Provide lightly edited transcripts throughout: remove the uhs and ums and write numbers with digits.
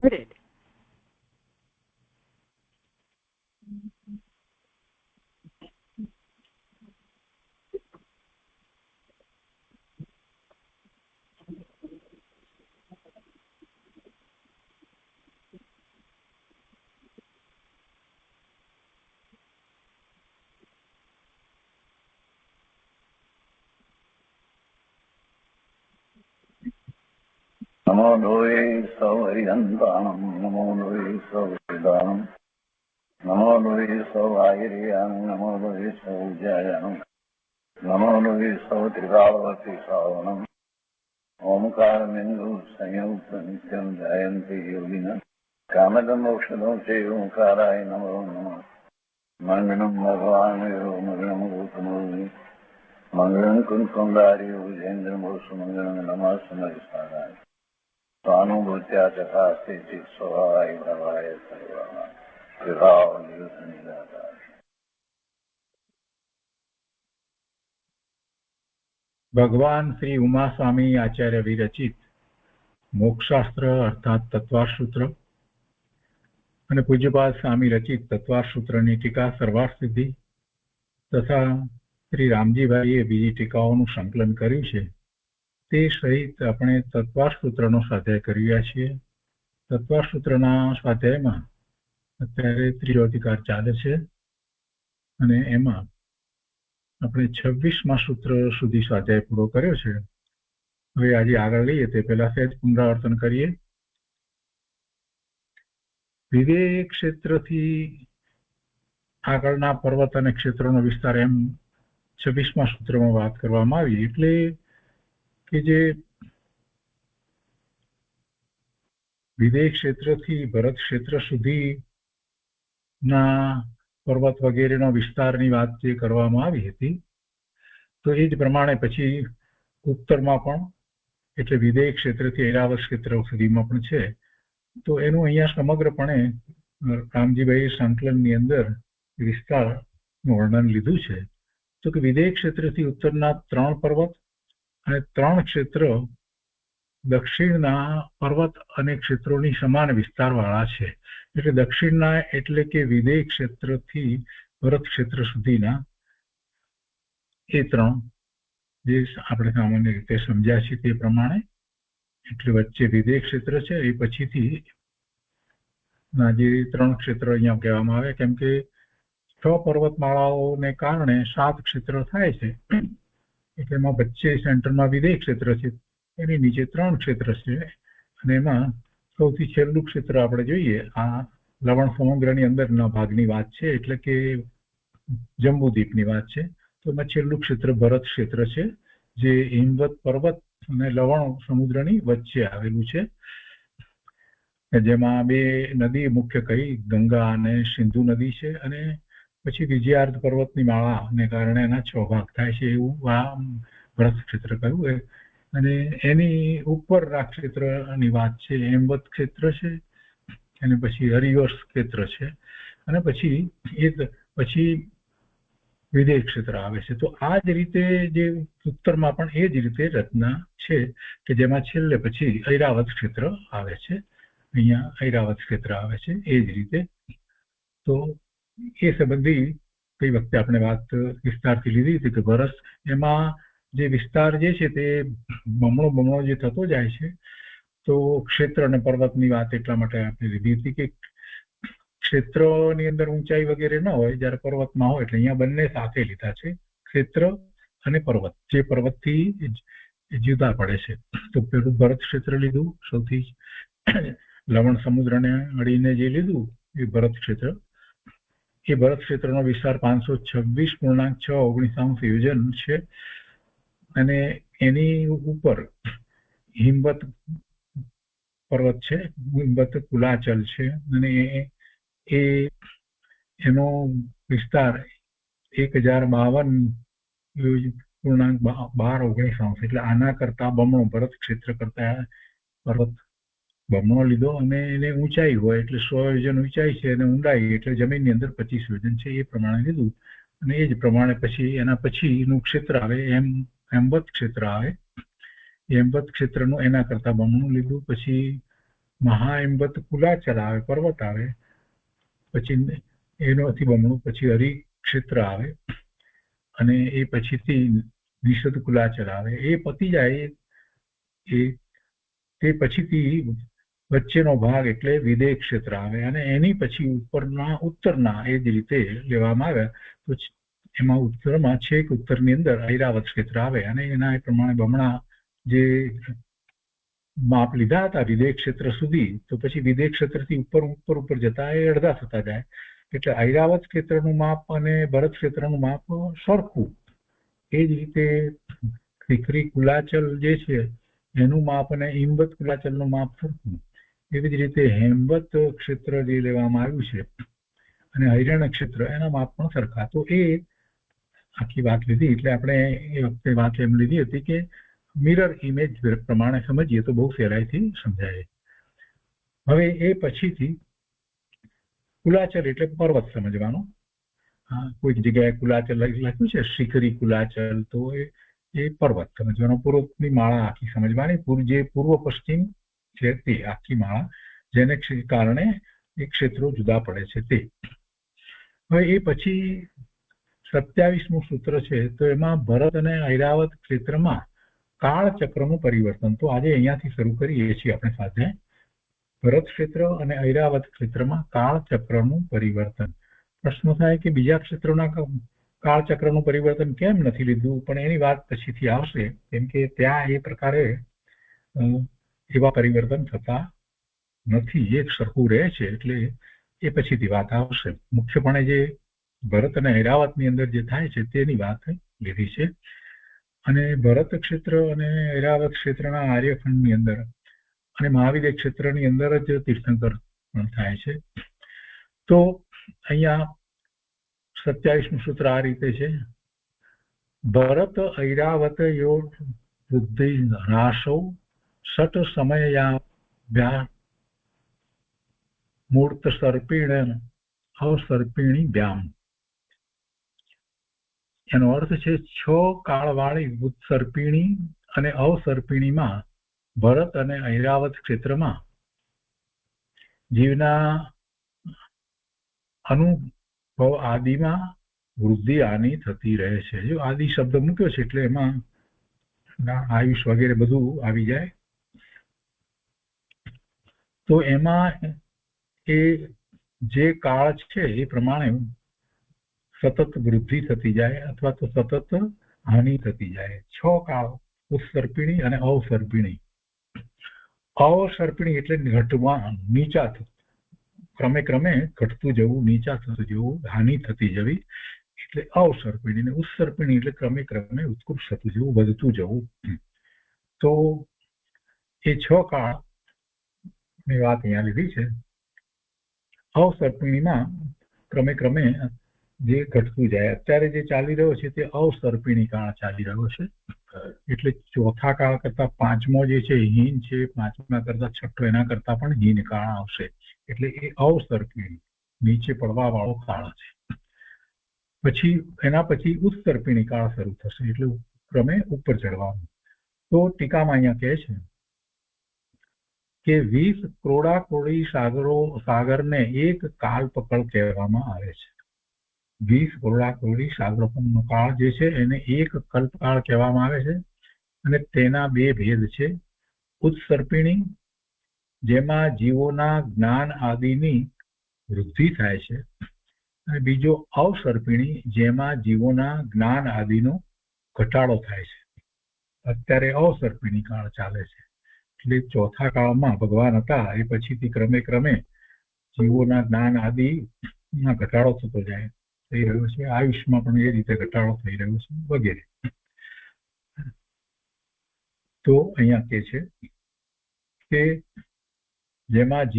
Read. नमो लोये सौहरिहन्तानं नमो लोये सौहृदानं नमो लोये सौभागिर्यानं नमो लोये सौज्यायानं नमो लोये सौत्रिकावती सावनं ओंकारमिन्दु संयुक्त नित्यं ध्यायन्ति योगिनः कामदमोक्षदं चैव ओंकाराय नमो नमः मङ्गलं भगवान् मङ्गलं गौतमोऽग्नि मङ्गलं कुन्कुण्डारि भुजेन्द्रमोसुमङ्गलं नमः समरिसाराय स्वानुभूत्या चकास्ते चित् स्वभावाय भवाय सर्वाः विभाव निरुद्ध निराकार। ભગવાન શ્રી ઉમા સ્વામી આચાર્ય વિરચિત મોક્ષશાસ્ત્ર અર્થાત તત્વાર્થ અને પૂજ્યપાદ સ્વામી રચિત તત્વાર્થ સૂત્રની ટીકા સર્વાર્થ સિદ્ધિ તથા શ્રી રામજીભાઈએ બીજી ટીકાઓનું સંકલન કર્યું છે તે સહિત આપણે તત્વાર્થ સૂત્રનો સ્વાધ્યાય કરી રહ્યા છીએ. તત્વાર્થ સૂત્રના સ્વાધ્યાયમાં અત્યારે ત્રીજો અધિકાર ચાલે છે અને એમાં આપણે 26મા સૂત્ર સુધી સ્વાધ્યાય પૂરો કર્યો છે. હવે આજે આગળ લઈએ તે પહેલા સહેજ પુનરાવર્તન કરીએ. વિવેક ક્ષેત્રથી આગળના પર્વત અને ક્ષેત્રોનો વિસ્તાર એમ 26મા સૂત્રમાં વાત કરવામાં આવી. એટલે કે જે વિદેય ક્ષેત્રથી ભરત ક્ષેત્ર સુધીના પર્વત વગેરેનો વિસ્તારની વાત જે કરવામાં આવી હતી તો એ જ પ્રમાણે પછી ઉત્તરમાં પણ એટલે વિદેય ક્ષેત્રથી ઐરાવત ક્ષેત્ર સુધીમાં પણ છે. તો એનું અહીંયા સમગ્રપણે રામજીભાઈ સંકલનની અંદર વિસ્તારનું વર્ણન લીધું છે. તો કે વિદેય ક્ષેત્રથી ઉત્તરના 3 પર્વત અને 3 ક્ષેત્ર દક્ષિણના પર્વત અને ક્ષેત્રોની સમાન વિસ્તારવાળા છે. એટલે દક્ષિણના એટલે કે વિદેય ક્ષેત્રથી ભરત ક્ષેત્ર સુધીના એ 3 જે આપણે સામાન્ય રીતે સમજ્યા છીએ તે પ્રમાણે એટલે વચ્ચે વિદેય ક્ષેત્ર છે એ પછીથી ના જે 3 ક્ષેત્ર અહીંયા કહેવામાં આવે કેમ કે 6 પર્વતમાળાઓને કારણે 7 ક્ષેત્ર થાય છે. એટલે એમાં વચ્ચે સેન્ટરમાં વિદેય ક્ષેત્ર છે, એની નીચે 3 ક્ષેત્ર છે અને એમાં સૌથી છેલ્લું ક્ષેત્ર આપણે જોઈએ આ લવણ સમુદ્રની અંદરના ભાગની વાત છે એટલે કે જંબુદ્વીપની વાત છે. તો એમાં છેલ્લું ક્ષેત્ર ભરત ક્ષેત્ર છે જે હિમવત પર્વત અને લવણ સમુદ્રની વચ્ચે આવેલું છે. જેમાં 2 નદી મુખ્ય કઈ ગંગા અને સિંધુ નદી છે અને પછી વિજયાર્ધ પર્વતની માળાને કારણે એના 6 ભાગ થાય છે એવું આ ભરત ક્ષેત્ર કહ્યું. અને એની ઉપરના ક્ષેત્રની વાત છે હેમવત ક્ષેત્ર છે અને પછી હરિવર્ષ ક્ષેત્ર છે અને પછી વિદેય ક્ષેત્ર આવે છે. તો આ જ રીતે જે ઉત્તરમાં પણ એ જ રીતે રચના છે કે જેમાં છેલ્લે પછી ઐરાવત ક્ષેત્ર આવે છે. અહીંયા ઐરાવત ક્ષેત્ર આવે છે એ જ રીતે. તો એ સંબંધી કઈ વખતે આપણે વાત વિસ્તારથી લીધી હતી કે ભરત એમાં જે વિસ્તાર જે છે તે બમણો જે થતો જાય છે. તો ક્ષેત્ર અને પર્વતની વાત એટલા માટે આપણે લીધી હતી કે ક્ષેત્રની અંદર ઊંચાઈ વગેરે ન હોય જ્યારે પર્વતમાં હોય એટલે અહીંયા બંને સાથે લીધા છે ક્ષેત્ર અને પર્વત જે પર્વતથી જુદા પડે છે. તો પેલું ભરત ક્ષેત્ર લીધું સૌથી લવણ સમુદ્રને અડીને જે લીધું એ ભરત ક્ષેત્ર. એ ભરત ક્ષેત્રનો વિસ્તાર 526.619 યોજન છે અને એની ઉપર હિમવત પર્વત છે, હિમવત કુલાચલ છે અને એનો વિસ્તાર 1052.1219 એટલે આના કરતા બમણો ભરત ક્ષેત્ર કરતા પર્વત બમણો લીધો અને એને ઊંચાઈ હોય એટલે 100 યોજન ઊંચાઈ છે અને ઊંડાઈ એટલે જમીનની અંદર 25 યોજન છે એ પ્રમાણે લીધું. અને એ જ પ્રમાણે પછી એના પછીનું ક્ષેત્ર આવે હેમવત ક્ષેત્ર આવે. હેમવત ક્ષેત્રનું એના કરતા બમણું લીધું. પછી મહાઇંબત કુલાચલ આવે, પર્વત આવે, પછી એનોથી બમણું પછી હરિક્ષેત્ર આવે, અને એ પછીથી નિષદ કુલાચલ આવે. એ પતી જાય એ તે પછીથી વચ્ચેનો ભાગ એટલે વિદેય ક્ષેત્ર આવે, અને એની પછી ઉત્તરના એ જ રીતે લેવામાં આવે તો એમાં ઉત્તરમાં છેક ઉત્તરની અંદર ઐરાવત ક્ષેત્ર આવે, અને એના એ પ્રમાણે બમણા જે માપ લીધા હતા વિદેય ક્ષેત્ર સુધી, તો પછી વિદેય ક્ષેત્રથી ઉપર જતા એ અડધા થતા જાય. એટલે ઐરાવત ક્ષેત્રનું માપ અને ભરત ક્ષેત્રનું માપ સરખું. એ જ રીતે શિખરી કુલાચલ જે છે એનું માપ અને ઈંબત કુલાચલનું માપ સરખું. એવી જ રીતે હેમવત ક્ષેત્ર જે લેવામાં આવ્યું છે અને હૈરણ ક્ષેત્ર એના માપ પણ સરખા. તો એ આખી વાત લીધી. એટલે આપણે એ વખતે વાત એમ લીધી હતી કે મિરર ઇમેજ પ્રમાણે સમજીએ તો બહુ સહેલાઈથી સમજાય. હવે એ પછીથી કુલાચલ એટલે પર્વત સમજવાનો. કોઈક જગ્યાએ કુલાચલ લખ્યું છે શિખરી કુલાચલ, તો એ પર્વત સમજવાનો. પૂર્વની માળા આખી સમજવાની, જે પૂર્વ પશ્ચિમ છે તે આખી માળા, જેને કારણે એ ક્ષેત્રો જુદા પડે છે તે. હવે એ પછી 27મું સૂત્ર છે, તો એમાં ભરત અને ઐરાવત ક્ષેત્રમાં કાળચક્રનું પરિવર્તન. તો આજે અહીંયાથી શરૂ કરીએ છીએ આપણે સાથે. ભરત ક્ષેત્ર અને ઐરાવત ક્ષેત્રમાં કાળચક્રનું પરિવર્તન. પ્રશ્ન થાય કે બીજા ક્ષેત્રોના કાળચક્રનું પરિવર્તન કેમ નથી લીધું, પણ એની વાત પછીથી આવશે, કેમ કે ત્યાં એ પ્રકારે એવા પરિવર્તન થતા નથી, એક સરખું રહે છે. એટલે એ પછીથી વાત આવશે. મુખ્યપણે જે ભરત અને ઐરાવતની અંદર જે થાય છે તેની વાત લીધી છે. અને ભરત ક્ષેત્ર અને ઐરાવત ક્ષેત્રના આર્યખંડની અંદર અને મહાવિદ્ય ક્ષેત્રની અંદર જ તીર્થંકર પણ થાય છે. તો અહીંયા 27મું સૂત્ર આ રીતે છે: ભરત ઐરાવતયો બુદ્ધિ હ્રાસૌ ષટ સમયાભ્યા મૂર્ત સર્પિણ અવસર્પિણી વ્યામ. એનો અર્થ છે 6 કાળવાળી ઉત્સર્પિણી અને અવસર્પિણીમાં ભરત અને ઐરાવત ક્ષેત્રમાં જીવના અનુભવ આદિમાં વૃદ્ધિ આની થતી રહે છે. જો આદિ શબ્દ મૂક્યો છે એટલે એમાં આયુષ વગેરે બધું આવી જાય. તો એમાં એ જે કાળ છે એ પ્રમાણે સતત વૃદ્ધિ થતી જાય અથવા તો સતત હાનિ થતી જાય. 6 કાળ: ઉત્સર્પિણી અને અવસર્પિણી. અવસર્પિણી એટલે ઘટવા, નીચા થતું, ક્રમે ક્રમે ઘટતું જવું, નીચા થતું જવું, હાનિ થતી જવી એટલે અવસર્પિણી. અને ઉત્સર્પિણી એટલે ક્રમે ક્રમે ઉત્કૃષ્ટ થતું જવું, વધતું જવું. તો એ 6 કાળની વાત અહીંયા લીધી છે. અવસર્પિણીમાં ક્રમે ક્રમે જે ઘટતું જાય. અત્યારે જે ચાલી રહ્યો છે તે અવસર્પિણી કાળ ચાલી રહ્યો છે. એટલે ચોથા કાળ કરતા 5મો જે છે હીન છે, 5મા કરતા 6ઠો એના કરતા પણ હીન કાળ આવશે. એટલે એ અવસર્પિણી, નીચે પડવા વાળો કાળ છે. પછી એના પછી ઉત્સર્પિણી કાળ શરૂ થશે, એટલે ક્રમે ઉપર ચડવાનું. તો ટીકામાં અહીંયા કહે છે કે 20 ક્રોડાક્રોડી સાગરને એક કાલપકળ કહેવામાં આવે છે. 20 ક્રોડાક્રોડી સાગરનો કાળ જે છે એને એક કલ્પકાળ કહેવામાં આવે છે. અને તેના 2 ભેદ છે: ઉત્સર્પિણી, જેમાં જીવોના જ્ઞાન આદિની વૃદ્ધિ થાય છે, અને બીજો અવસર્પિણી, જેમાં જીવોના જ્ઞાન આદિનો ઘટાડો થાય છે. અત્યારે અવસર્પિણી કાળ ચાલે છે. એટલે ચોથા કાળમાં ભગવાન હતા એ પછીથી ક્રમે ક્રમે જીવોના જ્ઞાન આદિમાં ઘટાડો થતો જાય થઈ રહ્યો છે. આયુષ્યમાં પણ એ રીતે ઘટાડો થઈ રહ્યો છે વગેરે. તો અહીંયા કહે છે કે જેમાં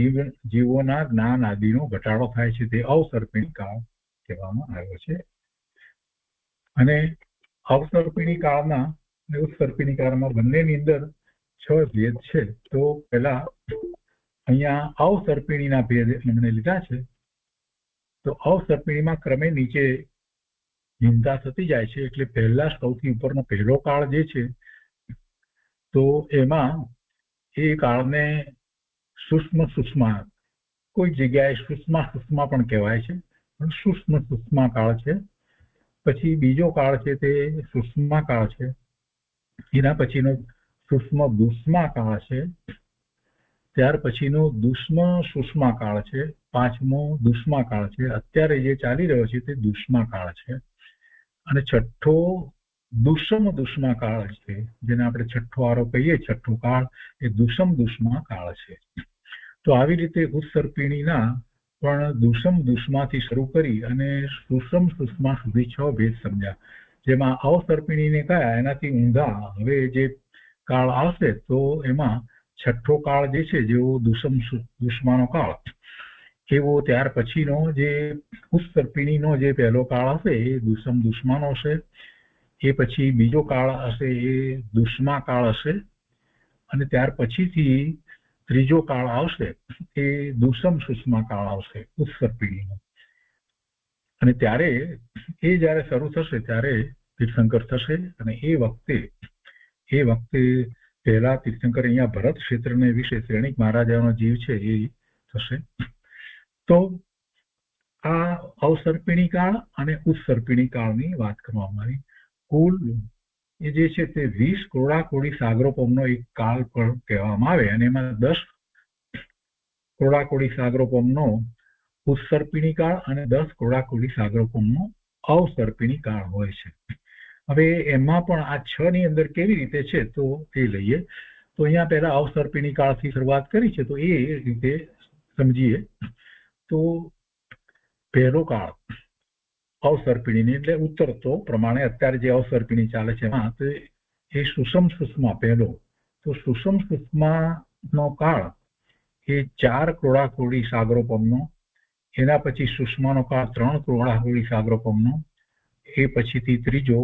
જીવોના જ્ઞાન આદિનો ઘટાડો થાય છે તે અવસર્પિણી કાળ કહેવામાં આવ્યો છે. અને અવસર્પિણી કાળના અને ઉત્સર્પિણી કાળમાં બંનેની અંદર 6 ભેદ છે. તો પહેલા અહીંયા અવસર્પિણીના ભેદ એમણે લીધા છે. તો અવસર્પિણીમાં ક્રમે નીચે હિંસા થતી જાય છે. એટલે પહેલા સૌથી ઉપરનો પહેલો કાળ જે છે તો એમાં એ કાળને સૂક્ષ્મ સુષ્મા, કોઈ જગ્યાએ સુષ્મા પણ કહેવાય છે, પણ સુષ્મા કાળ છે. પછી બીજો કાળ છે તે સુષ્મા કાળ છે. એના પછીનો સુષ્મા કાળ છે. ત્યાર પછીનો સુષ્મા કાળ છે. પાંચમો દુષ્મા કાળ છે. અત્યારે જે ચાલી રહ્યો છે તે દુષ્મા કાળ છે. અને છઠ્ઠો દુષ્મા કાળ છે, જેને આપણે છઠ્ઠો આરો કહીએ, છઠ્ઠો કાળ એ દુષ્મા કાળ છે. તો આવી રીતે ઉત્સર્પિણીના પણ દુષ્માથી શરૂ કરી અને સુષ્મા સુધી 6 ભેદ સમજ્યા. જેમાં અવસર્પિણીને કયા એનાથી ઊંધા હવે જે કાળ આવશે તો એમાં છઠ્ઠો કાળ જે છે, જેવો દુષ્માનો કાળ એવો ત્યાર પછીનો જે ઉત્સર્પિણીનો જે પહેલો કાળ હશે એ દુષ્માનો હશે. એ પછી બીજો કાળ હશે એ દુષ્મા કાળ હશે. અને ત્યાર પછીથી ત્રીજો કાળ આવશે એ સુષ્મા કાળ આવશે ઉત્સર્પિણીનો. અને ત્યારે એ જયારે શરૂ થશે ત્યારે તીર્થંકર થશે. અને એ વખતે પહેલા તીર્થંકર અહીંયા ભરત ક્ષેત્રને વિશે શ્રેણિક મહારાજાનો જીવ છે એ થશે. તો આ અવસર્પિણી કાળ અને ઉત્સર્પિણી કાળની વાત કરવામાં આવી. કુલ એ જે છે તે 20 ક્રોડાકોડી સાગરોપમનો એક કાળ પણ કહેવામાં આવે. અને એમાં 10 ક્રોડાકોડી સાગરોપમનો ઉત્સર્પિણી કાળ અને 10 ક્રોડાકોડી સાગરોપમનો અવસર્પિણી કાળ હોય છે. હવે એમાં પણ આ 6 ની અંદર કેવી રીતે છે તો એ લઈએ. તો અહીંયા પહેલા અવસર્પિણી કાળથી શરૂઆત કરી છે, તો એ રીતે સમજીએ. તો પહેલો કાળ અવસર્પિણી એટલે ઉત્તરતો પ્રમાણે અત્યારે જે અવસર્પિણી ચાલે છે એમાં તો એ સુષ્મા પહેલો. તો સુષ્માનો કાળ એ 4 ક્રોડાકોડી સાગરોપમનો. એના પછી સુષ્માનો કાળ 3 ક્રોડાકોડી સાગરોપમનો. એ પછીથી ત્રીજો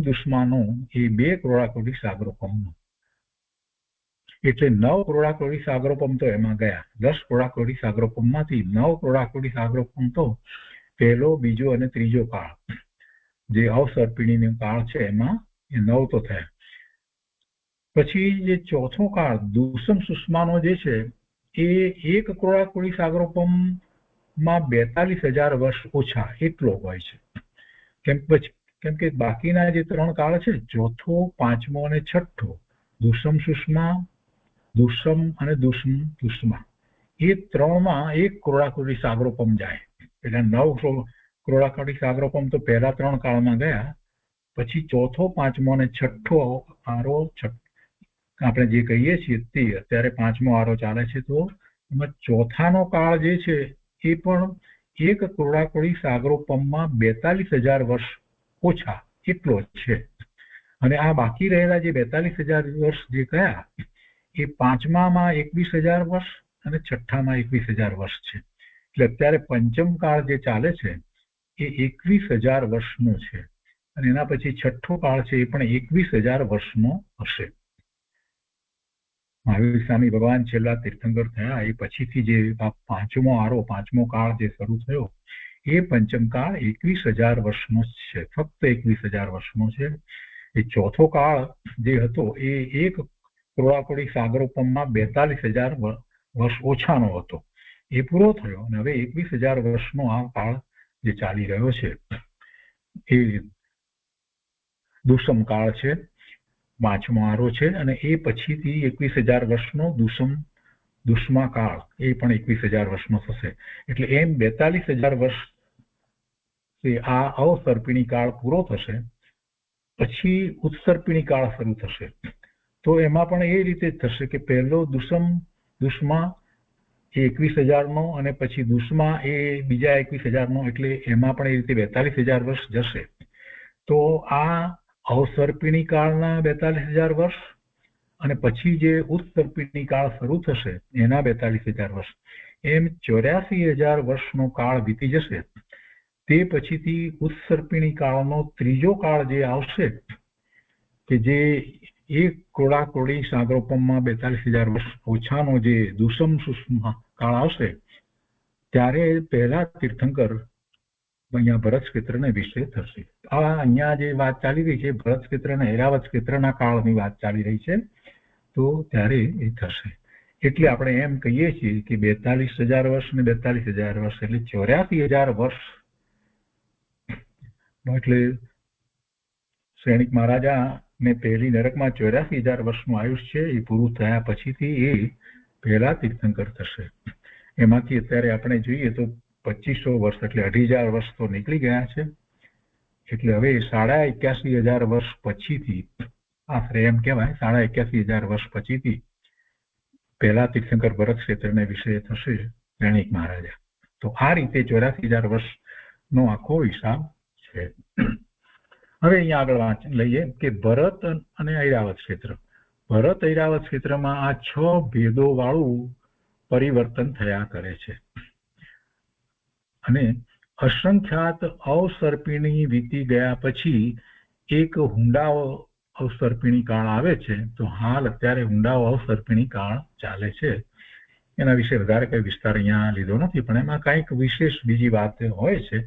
દુષ્માનો એ 2 ક્રોડાકોડી સાગરોપમનો. એટલે 9 ક્રોડાકોડી સાગરોપમ તો એમાં ગયા. 10 ક્રોડાકોડી સાગરોપમમાંથી 9 ક્રોડાકોડી સાગરોપમ તો પહેલો, બીજો અને ત્રીજો કાળ જે અવસર્પિણીનો કાળ છે એમાં એ 9 તો થયા. પછી જે ચોથો કાળ સુષ્માનો જે છે એ 1 ક્રોડાકોડી સાગરોપમમાં 42,000 વર્ષ ઓછા એટલો હોય છે. કેમ કે બાકીના જે 3 કાળ છે, ચોથો, પાંચમો અને છઠ્ઠો, સુષ્મા, અને દુષ્મા, એ 3માં 1 ક્રોડાકોડી સાગરોપમ જાય. એટલે 9 ક્રોડાકોડી સાગરોપમ તો પહેલા 3 કાળમાં ગયા. પછી ચોથો, પાંચમો અને છઠ્ઠો આરો આપણે જે કહીએ છીએ તે અત્યારે 5મો આરો ચાલે છે. તો એમાં ચોથાનો કાળ જે છે એ પણ 1 ક્રોડાકોડી સાગરોપમમાં 42,000 વર્ષ ઓછા એટલો છે. અને આ બાકી રહેલા જે 42,000 વર્ષ જે કયા એ 5મામાં 21,000 વર્ષ અને છઠ્ઠામાં 21,000 વર્ષ છે. એટલે અત્યારે પંચમ કાળ જે ચાલે છે એ 21,000 વર્ષનો છે. અને એના પછી છઠ્ઠો કાળ છે એ પણ 21,000 વર્ષનો હશે. મહાવીર સ્વામી ભગવાન છેલ્લા તીર્થંકર થયા એ પછીથી જે 5મો કાળ જે શરૂ થયો એ પંચમ કાળ 21,000 વર્ષનો છે. ફક્ત 21,000 વર્ષનો છે. એ ચોથો કાળ જે હતો એ 1 ક્રોડાકોડી સાગરોપમમાં 42,000 વર્ષ ઓછાનો હતો. એ પૂરો થયો અને હવે 21,000 વર્ષનો આ કાળ જે ચાલી રહ્યો છે એ દુષ્મ કાળ છે. 5મો આરો છે. અને એ પછીથી 21,000 વર્ષનો દુષ્મા કાળ એ પણ 21,000 વર્ષનો થશે. એટલે એમ 42,000 વર્ષ આ અવસર્પિણી કાળ પૂરો થશે. પછી ઉત્સર્પિણી કાળ શરૂ થશે. તો એમાં પણ એ રીતે જ થશે કે પહેલો દુષ્મા એ 21,000નો અને પછી દુષ્મા એ બીજા 21,000નો. એટલે એમાં પણ એ રીતે 42,000 વર્ષ જશે. તો આ અવસર્પિણી કાળના 42,000 વર્ષ અને પછી જે ઉત્સર્પિણી કાળ શરૂ થશે એના 42,000 વર્ષ, એમ 84,000 વર્ષનો કાળ વીતી જશે. તે પછીથી ઉત્સર્પિણી કાળનો ત્રીજો કાળ જે આવશે કે જે 1 ક્રોડાકોડી સાગરોપમમાં 42,000 વર્ષ ઓછાનો જે સુષ્મા કાળ આવશે ત્યારે પહેલા તીર્થંકર અહીંયા ભરત ક્ષેત્રને વિશે થશે. આ અહીંયા જે વાત ચાલી રહી છે ભરત ક્ષેત્ર અને ઐરાવત ક્ષેત્રના કાળની વાત ચાલી રહી છે. તો ત્યારે એ થશે. એટલે આપણે એમ કહીએ છીએ કે 42,000 વર્ષ ને 42,000 વર્ષ એટલે 84,000 વર્ષ. એટલે સૈનિક મહારાજા ને પહેલી નરકમાં 84,000 વર્ષનું આયુષ્ય છે. એ પૂરું થયા પછીથી એ પહેલા તીર્થંકર થશે. એમાંથી અત્યારે આપણે જોઈએ તો 2500 વર્ષ એટલે 2,500 વર્ષ તો નીકળી ગયા છે. એટલે હવે 81,500 વર્ષ પછીથી આશરે એમ કહેવાય 81,500 વર્ષ પછીથી પહેલા તીર્થંકર ભરત ક્ષેત્રને વિષય થશે સૈનિક મહારાજા. તો આ રીતે 84,000 વર્ષનો આખો હિસાબ છે. હવે અહીંયા આગળ લઈએ કે ભરત અને ઐરાવત ક્ષેત્ર. ભરત ઐરાવત ક્ષેત્રમાં આ 6 ભેદો વાળું પરિવર્તન થયા કરે છે અને અસંખ્યાત અવસર્પિણી વીતી ગયા પછી એક હુંડાઓ અવસર્પિણી કાળ આવે છે. તો હાલ અત્યારે હુંડાઓ અવસર્પિણી કાળ ચાલે છે. એના વિશે વધારે કઈ વિસ્તાર અહીંયા લીધો નથી, પણ એમાં કંઈક વિશેષ બીજી વાત હોય છે.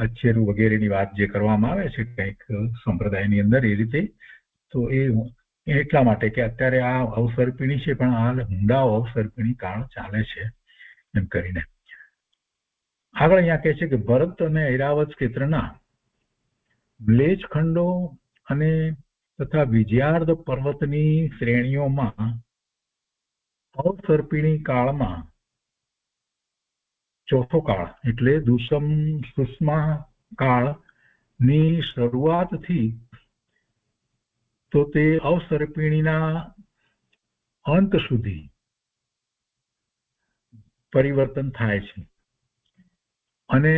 અચ્છેરું વગેરેની વાત જે કરવામાં આવે છે કંઈક સંપ્રદાયની અંદર એ રીતે. તો એ એટલા માટે કે અત્યારે આ અવસર્પિણી છે પણ હાલ હુંડાઓ અવસર્પિણી કાળ ચાલે છે એમ કરીને. આગળ અહીંયા કહે છે કે ભરત અને ઐરાવત ક્ષેત્રના મ્લેચ્છ ખંડો અને તથા વિજયાર્ધ પર્વતની શ્રેણીઓમાં અવસર્પિણી કાળમાં ચોથો કાળ એટલે દુષમ સુષ્મા કાળની શરૂઆતથી તો તે અવસર્પિણીના અંત સુધી પરિવર્તન થાય છે. અને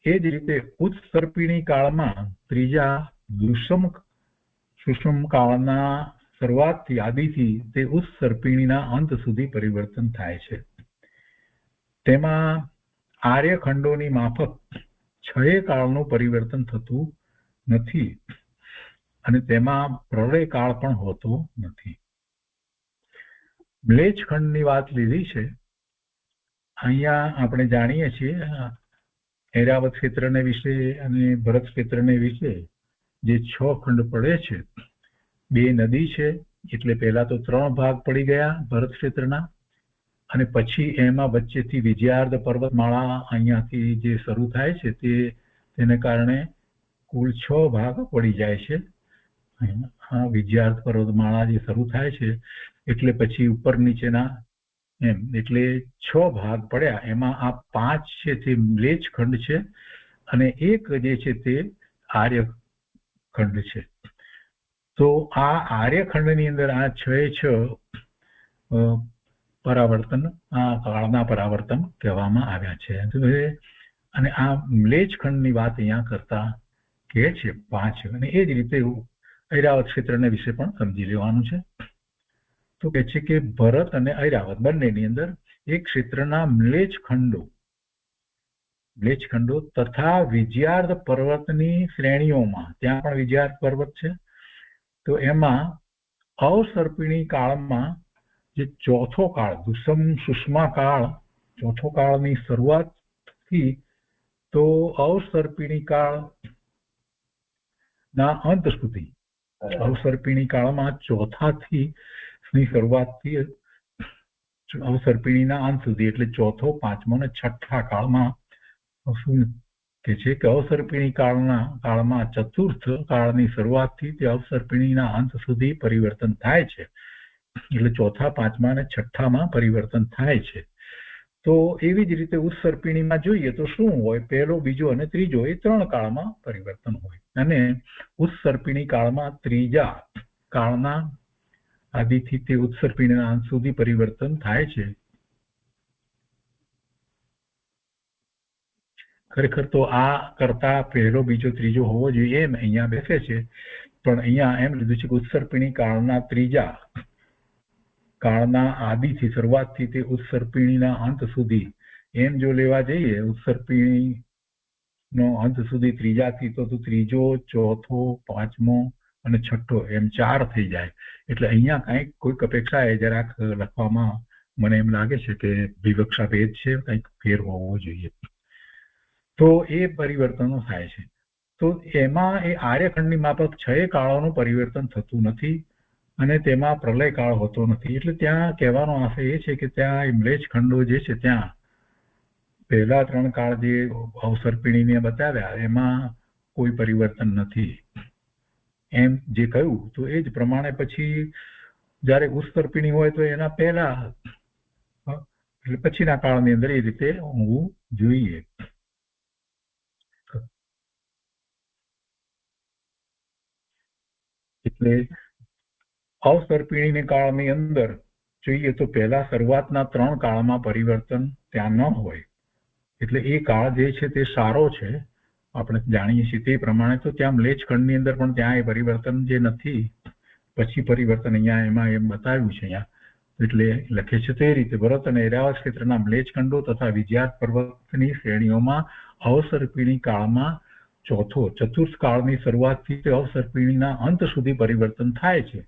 એ જ રીતે ઉત્સર્પિણી કાળમાં ત્રીજા સુષમ કાળના શરૂઆતથી આદિથી તે ઉત્સર્પિણીના અંત સુધી પરિવર્તન થાય છે. તેમાં આર્યખંડોની માફક 6 કાળનું પરિવર્તન થતું નથી અને તેમાં પ્રલય કાળ પણ હોતો નથી. મ્લેચ્છ ખંડની વાત લીધી છે. અહીંયા આપણે જાણીએ છીએ ઐરાવત ક્ષેત્રને વિશે અને ભરત ક્ષેત્રને વિશે જે 6 ખંડ પડે છે. 2 નદી છે એટલે પહેલા તો 3 ભાગ પડી ગયા ભરત ક્ષેત્રના અને પછી એમાં વચ્ચેથી વિજયાર્ધ પર્વતમાળા અહીંયાથી જે શરૂ થાય છે તેને કારણે કુલ 6 ભાગ પડી જાય છે. આ વિજયાર્ધ પર્વતમાળા જે શરૂ થાય છે એટલે પછી ઉપર નીચેના એમ એટલે 6 ભાગ પડ્યા. એમાં આ 5 છે તે મ્લેચ્છ ખંડ છે અને એક જે છે તે આર્યખંડ છે. તો આ આર્યખંડની અંદર આ 6 પરાવર્તન આ કાળના પરાવર્તન કહેવામાં આવ્યા છે. અને આ મ્લેચ્છ ખંડની વાત અહીંયા કરતા કહે છે 5. અને એ જ રીતે ઐરાવત ક્ષેત્રને વિશે પણ સમજી લેવાનું છે. તો કહે છે કે ભરત અને ઐરાવત બંનેની અંદર એક ક્ષેત્રના મ્લેચ્છ ખંડો તથા વિજયાર્ધ પર્વતની શ્રેણીઓમાં ત્યાં પણ વિજયાર્ધ પર્વત છે. તો એમાં અવસર્પિણી કાળમાં જે ચોથો કાળ દુષમ સુષ્મા કાળ ચોથો કાળની શરૂઆતથી તો અવસર્પિણી કાળ ના અંત સુધી અવસર્પિણી કાળમાં ચોથાથી ની શરૂઆતથી અવસર્પિણીના અંત સુધી એટલે ચોથો, પાંચમો અને છઠ્ઠા કાળમાં શું કે છે કે અવસર્પિણી કાળમાં ચતુર્થ કાળની શરૂઆતથી તે અવસર્પિણીના અંત સુધી પરિવર્તન થાય છે. એટલે ચોથા, પાંચમા અને છઠ્ઠામાં પરિવર્તન થાય છે. તો એવી જ રીતે ઉત્સર્પિણીમાં જોઈએ તો શું હોય, પહેલો, બીજો અને ત્રીજો એ 3 કાળમાં પરિવર્તન હોય અને ઉત્સર્પિણી કાળમાં ત્રીજા કાળના આદિથી તે ઉત્સર્પિણીના અંત સુધી પરિવર્તન થાય છે. ખરેખર તો આ કરતા પહેલો, બીજો, ત્રીજો હોવો જોઈએ એમ અહીંયા બેસે છે, પણ અહીંયા એમ લીધું છે કે ઉત્સર્પિણી કાળના ત્રીજા કાળના આદિથી શરૂઆતથી તે ઉત્સર્પિણીના અંત સુધી એમ જો લેવા જઈએ ઉત્સર્પિણીનો અંત સુધી ત્રીજાથી તો ત્રીજો, ચોથો, પાંચમો અને છઠ્ઠો એમ 4 થઈ જાય. એટલે અહીંયા કંઈક કોઈક અપેક્ષા એ જરાક લખવામાં મને એમ લાગે છે કે વિવક્ષા ભેદ છે, કંઈક ફેર હોવો જોઈએ. તો એ પરિવર્તનો થાય છે. તો એમાં એ આર્યખંડની માફક 6 કાળોનું પરિવર્તન થતું નથી અને તેમાં પ્રલય કાળ હોતો નથી. એટલે ત્યાં કહેવાનો આશય એ છે કે ત્યાં મ્લેચ્છ ખંડો જે છે ત્યાં પહેલા 3 કાળ જે અવસર્પિણીને બતાવ્યા એમાં કોઈ પરિવર્તન નથી એમ જે કહ્યું. તો એ જ પ્રમાણે પછી જયારે ઉત્સર્પિણી હોય તો એના પહેલા એટલે પછીના કાળની અંદર એ રીતે હોવું જોઈએ. એટલે અવસર્પિણી કાળની અંદર જોઈએ તો પહેલા શરૂઆતના 3 કાળમાં પરિવર્તન ત્યાં ન હોય. એટલે એ કાળ જે છે તે સારો છે, આપણે જાણીએ છીએ તે પ્રમાણે. તો ત્યાં મ્લેચ્છ ખંડની અંદર પણ ત્યાં એ પરિવર્તન જે નથી, પછી પરિવર્તન અહીંયા એમાં એમ બતાવ્યું છે અહીંયા. એટલે લખે છે તે રીતે ભરત અને ઐરાવત ક્ષેત્રના મ્લેચ્છ ખંડો તથા વિજયાત પર્વતની શ્રેણીઓમાં અવસર્પિણી કાળમાં ચોથો ચતુર્થ કાળની શરૂઆતથી તે અવસર્પિણીના અંત સુધી પરિવર્તન થાય છે,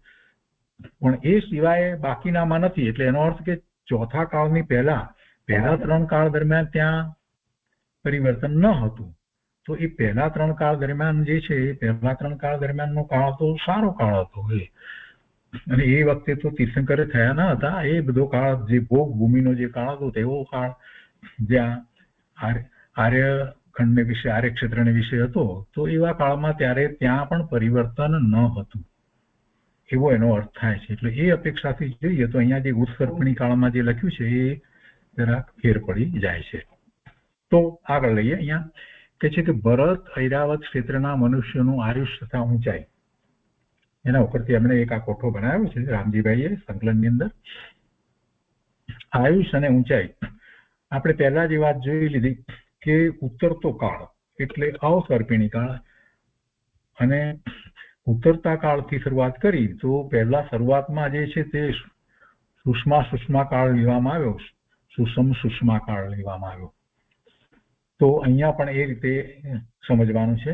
પણ એ સિવાય બાકીનામાં નથી. એટલે એનો અર્થ કે ચોથા કાળની પહેલા 3 કાળ દરમિયાન ત્યાં પરિવર્તન ન હતું. તો એ પહેલા 3 કાળ દરમિયાન જે છે એ પહેલા 3 કાળ દરમિયાનનો કાળ તો સારો કાળ હતો. અને એ વખતે તો તીર્થંકરે થયા ન હતા. એ બધો કાળ જે ભોગ ભૂમિનો જે કાળ હતો તેવો કાળ જ્યાં આર્ય ખંડને વિશે આર્ય ક્ષેત્રને વિશે હતો. તો એવા કાળમાં ત્યારે ત્યાં પણ પરિવર્તન ન હતું એવો એનો અર્થ થાય છે. એટલે એ અપેક્ષાથી જોઈએ તો અહીંયા જે ઉત્સર્પિણી કાળમાં જે લખ્યું છે એ જરાક ફેર પડી જાય છે. તો આગળ લઈએ. અહીંયા કે છે કે ભરત ઐરાવત ક્ષેત્રના મનુષ્યનું આયુષ્ય તથા ઊંચાઈ, એના ઉપરથી એમણે એક આ કોઠો બનાવ્યો છે રામજીભાઈએ સંકલનની અંદર. આયુષ્ય અને ઊંચાઈ આપણે પહેલા જે વાત જોઈ લીધી કે ઉતરતો કાળ એટલે અવસર્પિણી કાળ, અને ઉતરતા કાળથી શરૂઆત કરી તો પહેલા શરૂઆતમાં જે છે તે સુષ્મા કાળ લેવામાં આવ્યો, સુષ્મા કાળ લેવામાં આવ્યો. તો અહીંયા પણ એ રીતે સમજવાનું છે.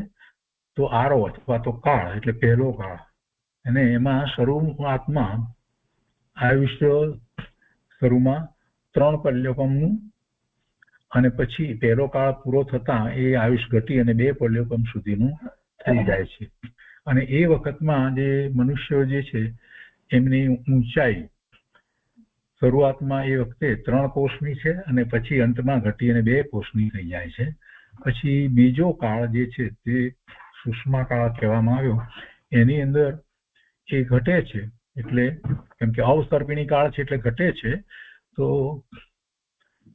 તો આરો અથવા તો કાળ એટલે પહેલો કાળ, અને એમાં શરૂઆતમાં આયુષ્ય શરૂમાં 3 પલ્યોપમનું, અને પછી પહેલો કાળ પૂરો થતા એ આયુષ ઘટી અને 2 પલ્યોપમ સુધીનું થઈ જાય છે. અને એ વખતમાં જે મનુષ્યો જે છે એમની ઊંચાઈ શરૂઆતમાં એ વખતે 3 કોષની છે અને પછી અંતમાં ઘટી અને 2 કોષની થઈ જાય છે. પછી બીજો કાળ જે છે તે સુષ્મા કાળ કહેવામાં આવ્યો. એની અંદર એ ઘટે છે, એટલે કેમ કે અવસર્પિણી કાળ છે એટલે ઘટે છે. તો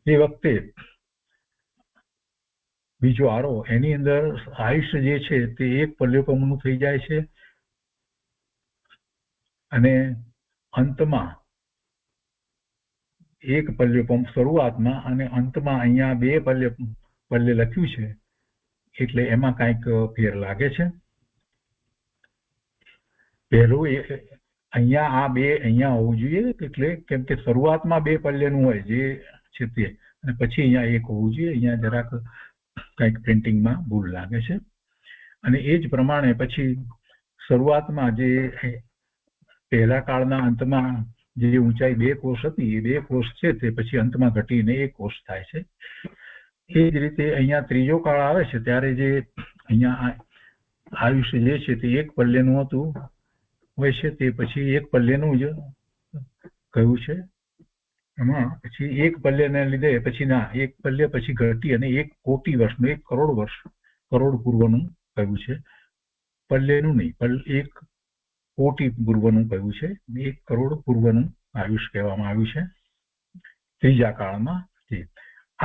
એ વખતે બીજો આરો એની અંદર આયુષ્ય જે છે તે 1 પલ્યોપમનું થઈ જાય છે, અને અંતમાં 1 પલ્યોપમ શરૂઆતમાં અને અંતમાં અહીંયા 2 પલ્ય લખ્યું છે એટલે એમાં કાંઈક ફેર લાગે છે. પહેલું અહીંયા આ 2 અહીંયા હોવું જોઈએ, એટલે કેમ કે શરૂઆતમાં 2 પલ્યનું હોય જે છે તે, અને પછી અહીંયા 1 હોવું જોઈએ. અહીંયા જરાક કંઈક પ્રિન્ટિંગમાં ભૂલ લાગે છે. અને એ જ પ્રમાણે પછી શરૂઆતમાં જે પહેલા કાળના અંતમાં જે ઊંચાઈ 2 કોષ હતી એ 2 કોષ છે તે પછી અંતમાં ઘટીને 1 કોષ થાય છે. એ જ રીતે અહીંયા ત્રીજો કાળ આવે છે ત્યારે જે અહીંયા આયુષ્ય જે છે તે 1 પલ્યનું હતું હોય છે, તે પછી 1 પલ્યનું જ કહ્યું છે. એમાં પછી 1 પલ્યને લીધે પછી ના 1 પલ્ય પછી ઘટી અને 1 કોટી વર્ષનું 1 કરોડ વર્ષ કરોડ પૂર્વનું કહ્યું છે. પલ્યનું નહીં, 1 કોટી પૂર્વનું કહ્યું છે. 1 કરોડ પૂર્વનું આયુષ્ય કહેવામાં આવ્યું છે ત્રીજા કાળમાં.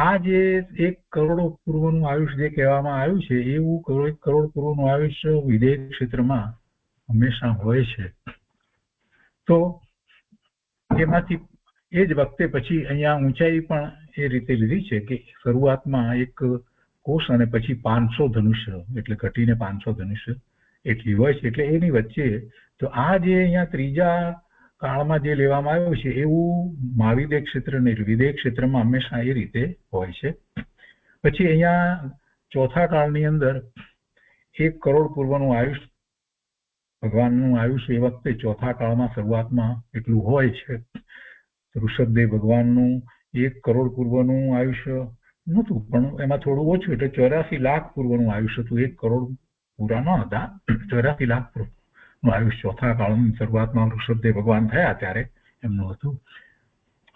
આ જે 1 કરોડ પૂર્વનું આયુષ્ય જે કહેવામાં આવ્યું છે એવું 1 કરોડ પૂર્વનું આયુષ્ય વિદેહ ક્ષેત્રમાં હંમેશા હોય છે. તો એમાંથી એ જ વખતે પછી અહીંયા ઊંચાઈ પણ એ રીતે લીધી છે કે શરૂઆતમાં 1 કોષ અને પછી 500 ધનુષ્ય એટલે ઘટીને 500 ધનુષ્ય એટલી હોય છે. એટલે એની વચ્ચે તો આ જે અહીંયા ત્રીજા કાળમાં જે લેવામાં આવ્યું છે એવું મહાવિદેહ ક્ષેત્ર ને વિદેહ ક્ષેત્રમાં હંમેશા એ રીતે હોય છે. પછી અહીંયા ચોથા કાળની અંદર 1 કરોડ પૂર્વનું આયુષ્ય ભગવાનનું આયુષ્ય એ વખતે ચોથા કાળમાં શરૂઆતમાં એટલું હોય છે. ઋષભદેવ ભગવાનનું 1 કરોડ પૂર્વનું આયુષ્ય નહોતું, પણ એમાં થોડું ઓછું એટલે 84 લાખ પૂર્વનું આયુષ્ય હતું. 1 કરોડ પૂરા ન હતા, 84 લાખ આયુષ ચોથા કાળની શરૂઆતમાં ઋષભદેવ ભગવાન થયા ત્યારે એમનું હતું,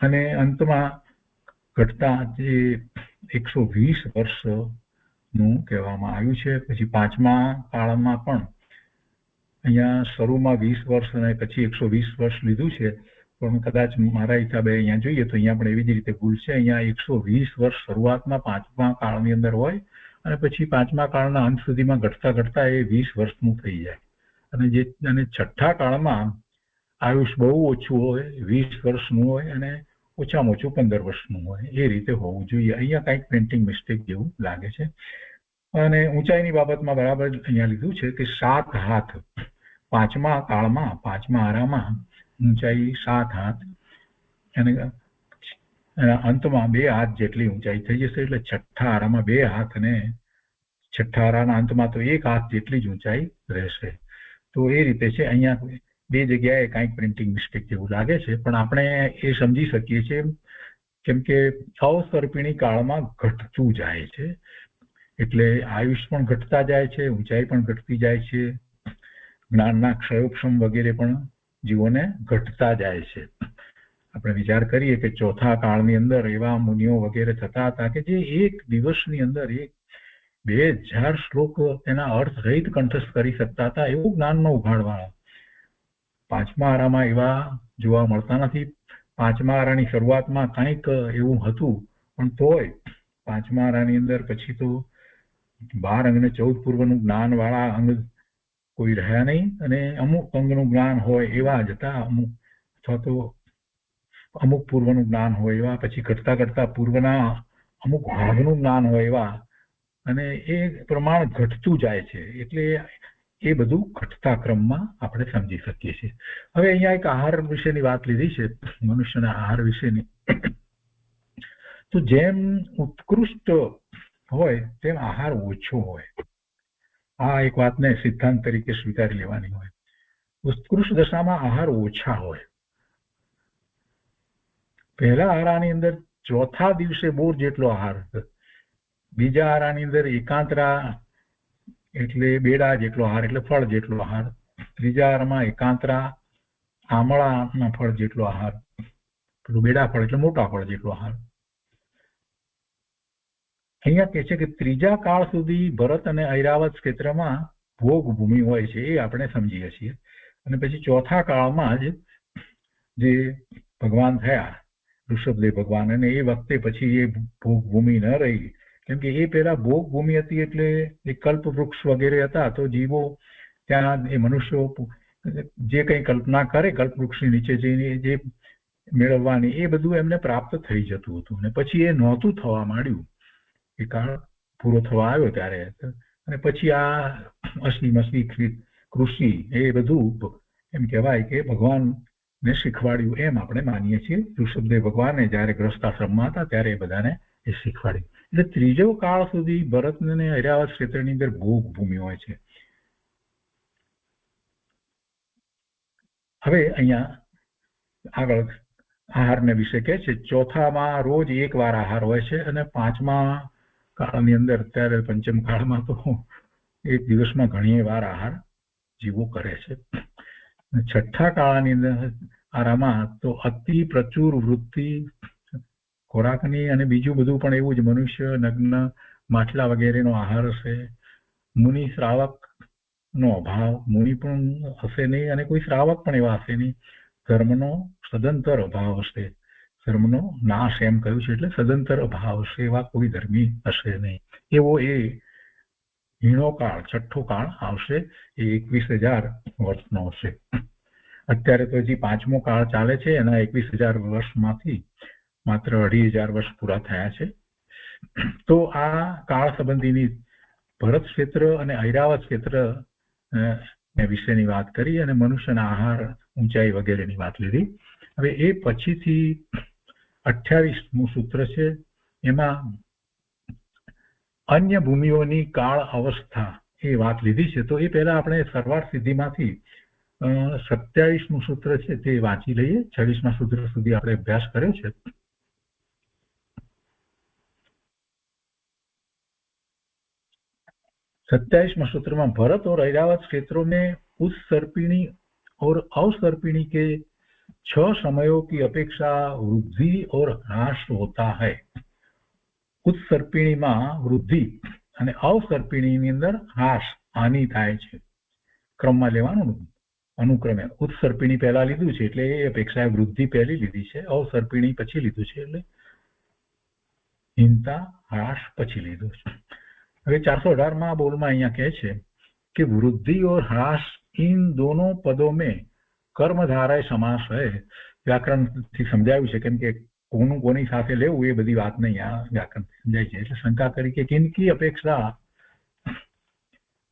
અને અંતમાં ઘટતા જે 120 વર્ષનું કહેવામાં આવ્યું છે. પછી પાંચમા કાળમાં પણ અહીંયા શરૂમાં 20 વર્ષ અને પછી 120 વર્ષ લીધું છે, પણ કદાચ મારા હિસાબે અહીંયા જોઈએ તો અહીંયા પણ એવી જ રીતે ભૂલ છે. અહીંયા 120 વર્ષ શરૂઆતમાં પાંચમા કાળની અંદર હોય અને પછી પાંચમા કાળના અંત સુધીમાં ઘટતા ઘટતા એ 20 વર્ષનું થઈ જાય, અને છઠ્ઠા કાળમાં આયુષ બહુ ઓછું હોય, 20 વર્ષનું હોય અને ઓછામાં ઓછું 15 વર્ષનું હોય, એ રીતે હોવું જોઈએ. અહીંયા કંઈક પ્રિન્ટિંગ મિસ્ટેક જેવું લાગે છે. અને ઊંચાઈની બાબતમાં બરાબર અહીંયા લીધું છે કે 7 હાથ પાંચમા કાળમાં, પાંચમા આરામાં ઊંચાઈ 7 હાથ, અને અંતમાં 2 હાથ જેટલી ઊંચાઈ થઈ જશે. એટલે છઠ્ઠા આરામાં 2 હાથ અને છઠ્ઠા આરાના અંતમાં તો 1 હાથ જેટલી જ ઊંચાઈ રહેશે. તો એ રીતે છે. અહીંયા બે જગ્યાએ કાંઈક પ્રિન્ટિંગ મિસ્ટેક જેવું લાગે છે, પણ આપણે એ સમજી શકીએ છીએ કેમ કે અસર્પિણી કાળમાં ઘટતું જાય છે, એટલે આયુષ પણ ઘટતા જાય છે, ઊંચાઈ પણ ઘટતી જાય છે, જ્ઞાનના ક્ષયોક્ષમ વગેરે પણ જીવોને ઘટતા જાય છે. આપણે વિચાર કરીએ કે ચોથા કાળની અંદર એવા મુનિઓ વગેરે થતા હતા કે જે એક દિવસની અંદર 2000 શ્લોક એના અર્થ રહિત કંઠસ્થ કરી શકતા હતા, એવું જ્ઞાનનો ઉઘાડવાળા. પાંચમા આરામાં એવા જોવા મળતા નથી. પાંચમા આરાની શરૂઆતમાં કંઈક એવું હતું, પણ તોય પાંચમા આરાની અંદર પછી તો 12 અંગ અને 14 પૂર્વનું જ્ઞાન વાળા અંગ કોઈ રહ્યા નહીં, અને અમુક અંગનું જ્ઞાન હોય એવા જ હતા, અથવા તો અમુક પૂર્વનું જ્ઞાન હોય એવા, પછી ઘટતા ઘટતા પૂર્વના અમુક ભાગનું જ્ઞાન હોય એવા, અને એ પ્રમાણ ઘટતું જાય છે. એટલે એ બધું ઘટતા ક્રમમાં આપણે સમજી શકીએ છીએ. હવે અહીંયા એક આહાર વિશેની વાત લીધી છે, મનુષ્યના આહાર વિશેની. તો જેમ ઉત્કૃષ્ટ હોય તેમ આહાર ઓછો હોય. આ એક વાતને સિદ્ધાંત તરીકે સ્વીકારી લેવાની હોય. ઉત્કૃષ્ટ દશામાં આહાર ઓછા હોય. પહેલા આરાની અંદર ચોથા દિવસે બોર જેટલો આહાર, બીજા આરાની અંદર એકાંતરા એટલે બેડા જેટલો આહાર, એટલે ફળ જેટલો આહાર, ત્રીજા આહારમાં એકાંતરા આમળાના ફળ જેટલો આહાર, પેલું બેડા ફળ એટલે મોટા ફળ જેટલો આહાર. અહીંયા કહે છે કે ત્રીજા કાળ સુધી ભરત અને ઐરાવત ક્ષેત્રમાં ભોગ ભૂમિ હોય છે, એ આપણે સમજીએ છીએ. અને પછી ચોથા કાળમાં જ જે ભગવાન થયા ઋષભદેવ ભગવાન, અને એ વખતે પછી એ ભોગ ભૂમિ ન રહી, કેમ કે એ પહેલા ભોગ ભૂમિ હતી, એટલે એ કલ્પ વૃક્ષ વગેરે હતા, તો જીવો ત્યાં એ મનુષ્યો જે કંઈ કલ્પના કરે કલ્પવૃક્ષની નીચે જઈને જે મેળવવાની, એ બધું એમને પ્રાપ્ત થઈ જતું હતું. અને પછી એ નહોતું થવા માંડ્યું, એ કાળ પૂરો થવા આવ્યો ત્યારે, અને પછી આ અસલી મસલી કૃષિ એ બધું એમ કહેવાય કે ભગવાનને શીખવાડ્યું, એમ આપણે માનીએ છીએ. ઋષભદેવ ભગવાને જયારે ગ્રસ્તાશ્રમમાં હતા ત્યારે એ બધાને એ શીખવાડ્યું. એટલે ત્રીજો કાળ સુધી ભરત અને ઐરાવત ક્ષેત્રની અંદર ભોગ ભૂમિ હોય છે. હવે અહીંયા આગળ આહારને વિશે કહે છે. ચોથામાં રોજ 1 વાર આહાર હોય છે, અને પાંચમા કાળની અંદર અત્યારે પંચમ કાળમાં તો એક દિવસમાં ઘણી વાર આહાર જીવો કરે છે. છઠ્ઠા કાળની અંદર આરામાં તો અતિ પ્રચુર વૃત્તિ ખોરાકની, અને બીજું બધું પણ એવું જ, મનુષ્ય નગ્ન માટલા વગેરેનો આહાર હશે. મુનિ શ્રાવક નો અભાવ, મુનિ પણ હશે નહીં અને કોઈ શ્રાવક પણ એવા હશે નહીં. ધર્મનો સદંતર અભાવ હશે, ધર્મનો નાશ એમ કહ્યું છે, એટલે સદંતર અભાવ હશે, એવા કોઈ ધર્મી હશે નહીં. એવો એ હીણો કાળ, છઠ્ઠો કાળ આવશે, એ 21,000 વર્ષનો હશે. અત્યારે તો હજી પાંચમો કાળ ચાલે છે, એના 21,000 વર્ષમાંથી માત્ર 2,500 વર્ષ પૂરા થયા છે. તો આ કાળ સંબંધીની ભરત ક્ષેત્ર અને ઐરાવત ક્ષેત્ર વિશેની વાત કરી, અને મનુષ્યના આહાર, ઊંચાઈ વગેરેની વાત લીધી. હવે એ પછીથી 28મું સૂત્ર છે, એમાં અન્ય ભૂમિઓની કાળ અવસ્થા એ વાત લીધી છે. તો એ પહેલા આપણે સરવાળ સિદ્ધિમાંથી 27મું સૂત્ર છે તે વાંચી લઈએ. 26મા સૂત્ર સુધી આપણે અભ્યાસ કર્યો છે. 27वें सूत्र में भरत और ऐरावत क्षेत्रों में उत्सर्पिणी और अवसर्पिणी के 6 समयों की अपेक्षा वृद्धि और ह्रास होता है। उत्सर्पिणी में वृद्धि અને અવસર્પિણીની અંદર હાશ હાનિ થાય છે। ક્રમમાં લેવાનું અનુક્રમે ઉત્સર્પિણી પહેલા લીધું છે એટલે એ અપેક્ષાએ વૃદ્ધિ પહેલી લીધી છે, અવસર્પિણી પછી લીધું છે એટલે હીનતા હાશ પછી લીધું છે। હવે 418 બોલમાં અહીંયા કહે છે कि वृद्धि और ह्रास इन दोनों पदों में कर्मधारय समास है। व्याकरण થી સમજાવ્યું છે કેમ કે કોનું કોની સાથે લેવું એ બધી વાત નહીં આ વ્યાકરણ સમજાય છે એટલે શંકા કરી કે किनकी अपेक्षा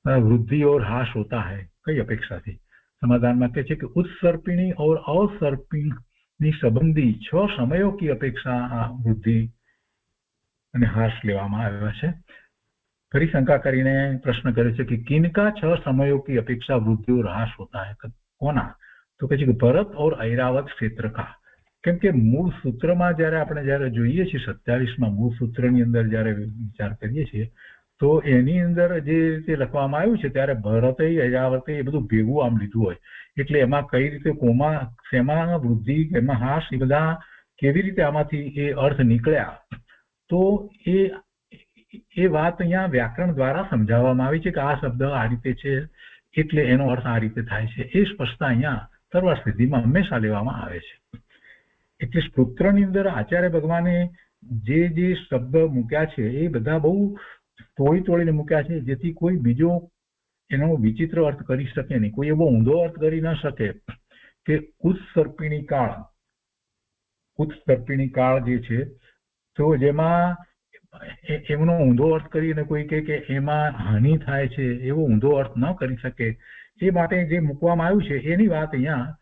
वृद्धि और ह्रास होता है, कई अपेक्षा थी। समाधान में कहते हैं कि उत्सर्पिणी और अवसर्पिणी संबंधी 6 समयों की अपेक्षा वृद्धि અને ह्रास લેવામાં આવ્યા છે। ફરી શંકા કરીને પ્રશ્ન કરે છે કે किनका 6 समयों की अपेक्षा वृद्धि और ह्रास होता है, कोना? तो કહે છે કે ભરત और ऐरावत क्षेत्र का। કેમ કે મૂળ સૂત્રમાં જ્યારે આપણે જ્યારે જોઈએ છીએ 27માં મૂળ સૂત્રની અંદર જ્યારે વિચાર કરીએ છીએ તો એની અંદર જે રીતે લખવામાં આવ્યું છે ત્યારે ભરતે ऐरावते એ બધું ભેગું આમ લીધું હોય એટલે એમાં કઈ રીતે કોમાં શેમાં વૃદ્ધિ એમાં હાશ એ બધા કેવી રીતે આમાંથી એ અર્થ નીકળ્યા તો એ વાત અહીંયા વ્યાકરણ દ્વારા સમજાવવામાં આવી છે કે આ શબ્દ આ રીતે છે એટલે એનો અર્થ આ રીતે થાય છે। એ સ્પષ્ટતા અહીંયા સરવાળ સિદ્ધિમાં હંમેશા લેવામાં આવે છે। એટલે સ્તોત્રની અંદર આચાર્ય ભગવાને જે જે શબ્દ મૂક્યા છે એ બધા બહુ તોડી તોડીને મૂક્યા છે જેથી કોઈ બીજો એનો વિચિત્ર અર્થ કરી શકે નહીં, કોઈ એવો ઊંધો અર્થ કરી ન શકે કે ઉત્સર્પિણી કાળ જે છે તો જેમાં એમનો ઊંધો અર્થ કરીને કોઈ કહે કે એમાં હાનિ થાય છે એવો ઊંધો અર્થ ન કરી શકે એ માટે જે મૂકવામાં આવ્યું છે એની વાત અહીંયા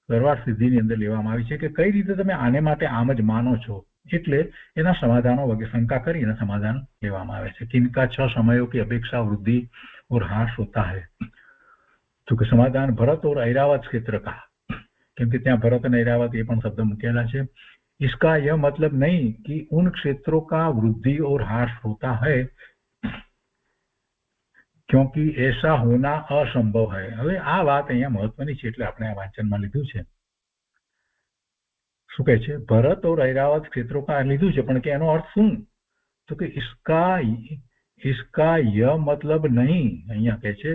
સરવાળ સિદ્ધિની અંદર લેવામાં આવી છે કે કઈ રીતે તમે આને માટે આમ જ માનો છો એટલે એના સમાધાનો વગેરે શંકા કરીને સમાધાન લેવામાં આવે છે। किनका 6 समयों की अपेक्षा वृद्धि और ह्रास होता है तो कि समाधान भरत और ऐरावत क्षेत्र का, क्योंकि ત્યાં भरत અને ऐरावत એ પણ શબ્દ મૂકેલા છે। इसका यह मतलब नहीं कि उन क्षेत्रों का वृद्धि और ह्रास होता है क्योंकि ऐसा होना असंभव है। હવે આ વાત અહીંયા મહત્વની છે એટલે આપણે આ વાંચનમાં લીધું છે। શું કહે છે? ભરત और ऐरावत क्षेत्रों का લીધું છે પણ કે એનો અર્થ શું? તો કે इसका यह मतलब नहीं, અહીંયા કહે છે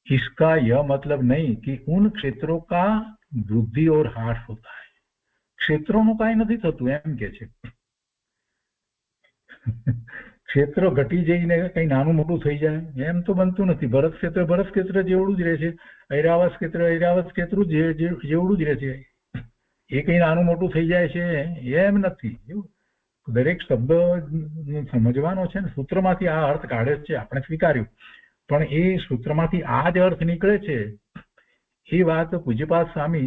इसका यह मतलब नहीं कि उन क्षेत्रों का वृद्धि और ह्रास होता है। क्षेत्रों काई नहीं थतुं एम के छे। क्षेत्र घटी जईने कई नानुं मोटुं थई जाय एम तो बनतुं नथी। भरत क्षेत्र जेवडुं ज रहे छे, ऐरावत क्षेत्र जेवडुं ज रहे छे। ए कई नानुं मोटुं थई जाय छे एम नथी। दरेक शब्द समजवानो छे ने सूत्रमांथी आ अर्थ काढे छे आपणे स्वीकार्युं पण ए सूत्रमांथी आ ज अर्थ निकळे छे ये बात पूज्यपाद स्वामी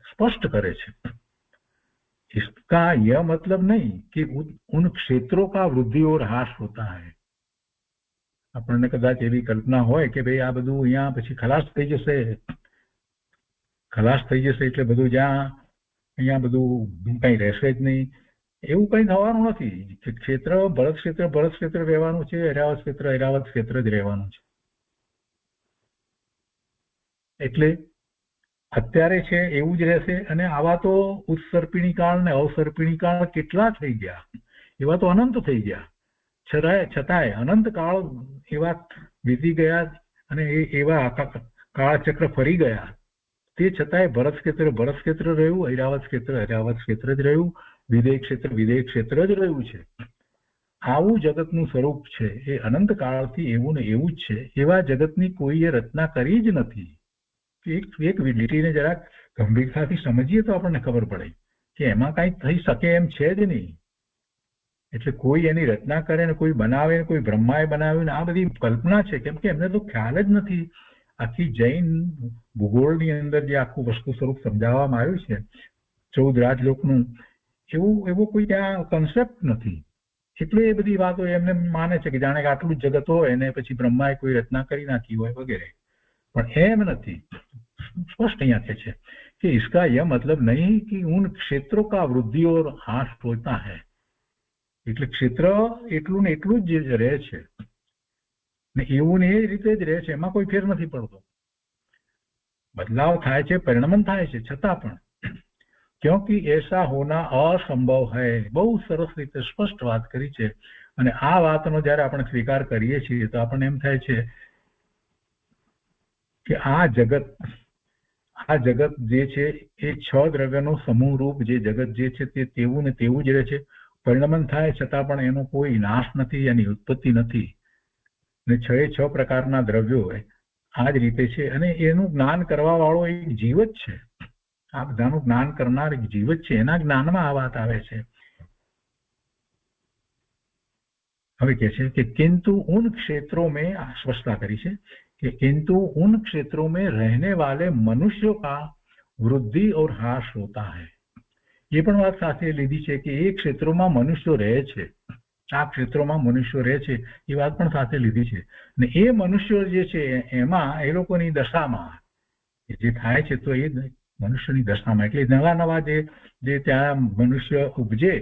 स्पष्ट करे छे। इसका यह मतलब नहीं कि उन क्षेत्रों का वृद्धि और ह्रास होता है। આપણને કદાચ એવી કલ્પના હોય કે ભાઈ આ બધું અહીંયા પછી ખલાસ થઈ જશે એટલે બધું જ્યાં અહીંયા બધું કઈ રહેશે જ નહીં એવું કઈ થવાનું નથી। ક્ષેત્ર ભરત ક્ષેત્ર રહેવાનું છે, ऐरावत ક્ષેત્ર જ રહેવાનું છે। એટલે અત્યારે છે એવું જ રહેશે અને આવા તો ઉત્સર્પિણી કાળ ને અવસર્પિણી કાળ કેટલા થઈ ગયા, એવા તો અનંત થઈ ગયા। છતાંય અનંત કાળ એવા વીતી ગયા અને એવા કાળચક્ર ફરી ગયા તે છતાંય ભરત ક્ષેત્ર રહ્યું, ऐरावत ક્ષેત્ર જ રહ્યું, વિદેય ક્ષેત્ર જ રહ્યું છે। આવું જગતનું સ્વરૂપ છે એ અનંત કાળથી એવું ને એવું જ છે। એવા જગતની કોઈએ રચના કરી જ નથી। એક લીટીને જરાક ગંભીરતાથી સમજીએ તો આપણને ખબર પડે કે એમાં કઈ થઈ શકે એમ છે જ નહીં। એટલે કોઈ એની રચના કરે ને કોઈ બનાવે, કોઈ બ્રહ્માએ બનાવ્યું ને આ બધી કલ્પના છે કેમ કે એમને તો ખ્યાલ જ નથી। આખી જૈન ભૂગોળની અંદર જે આખું વસ્તુ સ્વરૂપ સમજાવવામાં આવ્યું છે 14 રાજલોકનું એવો કોઈ ત્યાં કન્સેપ્ટ નથી। એટલે એ બધી વાતો એમને માને છે કે જાણે કે આટલું જ જગત હોય અને પછી બ્રહ્માએ કોઈ રચના કરી નાખી હોય વગેરે, પણ એમ નથી। स्पष्ट यहाँ कहते हैं कि इसका यह मतलब नहीं कि उन क्षेत्रों का वृद्धि और ह्रास होता है। એટલે ક્ષેત્ર એટલું ને એટલું જ રહે છે ને એવું ને એ રીતે જ રહે છે, એમાં કોઈ ફેર નથી પડતો. बदलाव થાય છે, પરિણમન થાય છે, છતાં પણ क्योंकि ऐसा होना असंभव है. બહુ સરસ રીતે સ્પષ્ટ વાત કરી છે. અને આ વાતનો જ્યારે આપણે સ્વીકાર કરીએ છીએ તો આપણને એમ થાય છે કે આ જગત જે છે એ 6 દ્રવ્યનો સમૂહ રૂપ જે જગત જે છે તે તેવું ને તેવું જ રહે છે. પરિણમન થાય છતાં પણ એનો કોઈ નાશ નથી, એની ઉત્પત્તિ નથી. ને 6 પ્રકારના દ્રવ્યો આ જ રીતે છે. અને એનું જ્ઞાન કરવા વાળો એક જીવ જ છે. આ બધાનું જ્ઞાન કરનાર એક જીવ જ છે. એના જ્ઞાનમાં આ વાત આવે છે. હવે કહે છે કે किंतु उन क्षेत्रों में स्पष्टता करी है कि किंतु उन क्षेत्रों में रहने वाले मनुष्यों का वृद्धि और ह्रास होता है. ये પણ વાત સાથે લીધી છે કે એ ક્ષેત્રોમાં મનુષ્યો રહે છે, આ ક્ષેત્રોમાં મનુષ્યો રહે છે, એ વાત પણ સાથે લીધી છે. ને એ મનુષ્યો જે છે એમાં એ લોકોની દશામાં જે થાય છે તો એ મનુષ્યની દશામાં એટલે નવા જે ત્યાં મનુષ્ય ઉપજે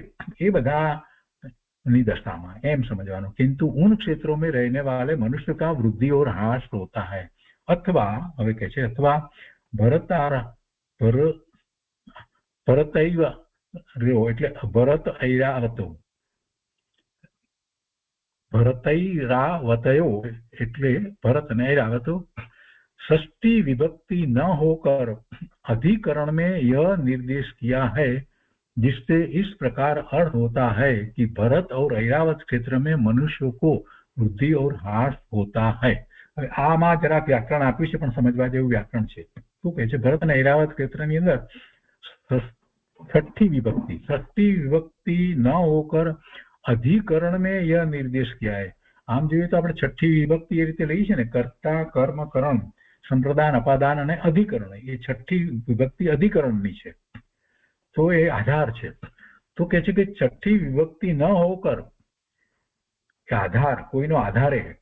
એ બધા ની दशा एम समझवानो. किंतु उन क्षेत्रों में रहने वाले मनुष्य का वृद्धि और ह्रास होता है. अथवा હવે કહે છે અથવા ભરતૈવ રહ્યો એટલે ભરતૈરાવતયો એટલે ભરત અને ऐरावतो षष्ठी विभक्ति न होकर अधिकरण में यह निर्देश किया है जिससे इस प्रकार अर्थ होता है कि भरत और ऐरावत क्षेत्र में मनुष्यों को वृद्धि और ह्रास होता है. હવે આમાં જરા વ્યાકરણ આપ્યું છે પણ સમજવા જેવું વ્યાકરણ છે. શું કહે છે? ભરત અને ऐरावत ક્ષેત્રની અંદર छठी विभक्ति न होकर अधिकरण में यह निर्देश किया है. આમ જોઈએ તો આપણે છઠ્ઠી વિભક્તિ એ રીતે લઈ છે ને, કર્તા કર્મ કરણ સંપ્રદાન અપાદાન અને અધિકરણ, એ છઠ્ઠી વિભક્તિ અધિકરણની છે. તો એ આધાર છે. તો કહે છે કે છઠ્ઠી વિભક્તિ ન હોકર आधार कोईनो आधार है.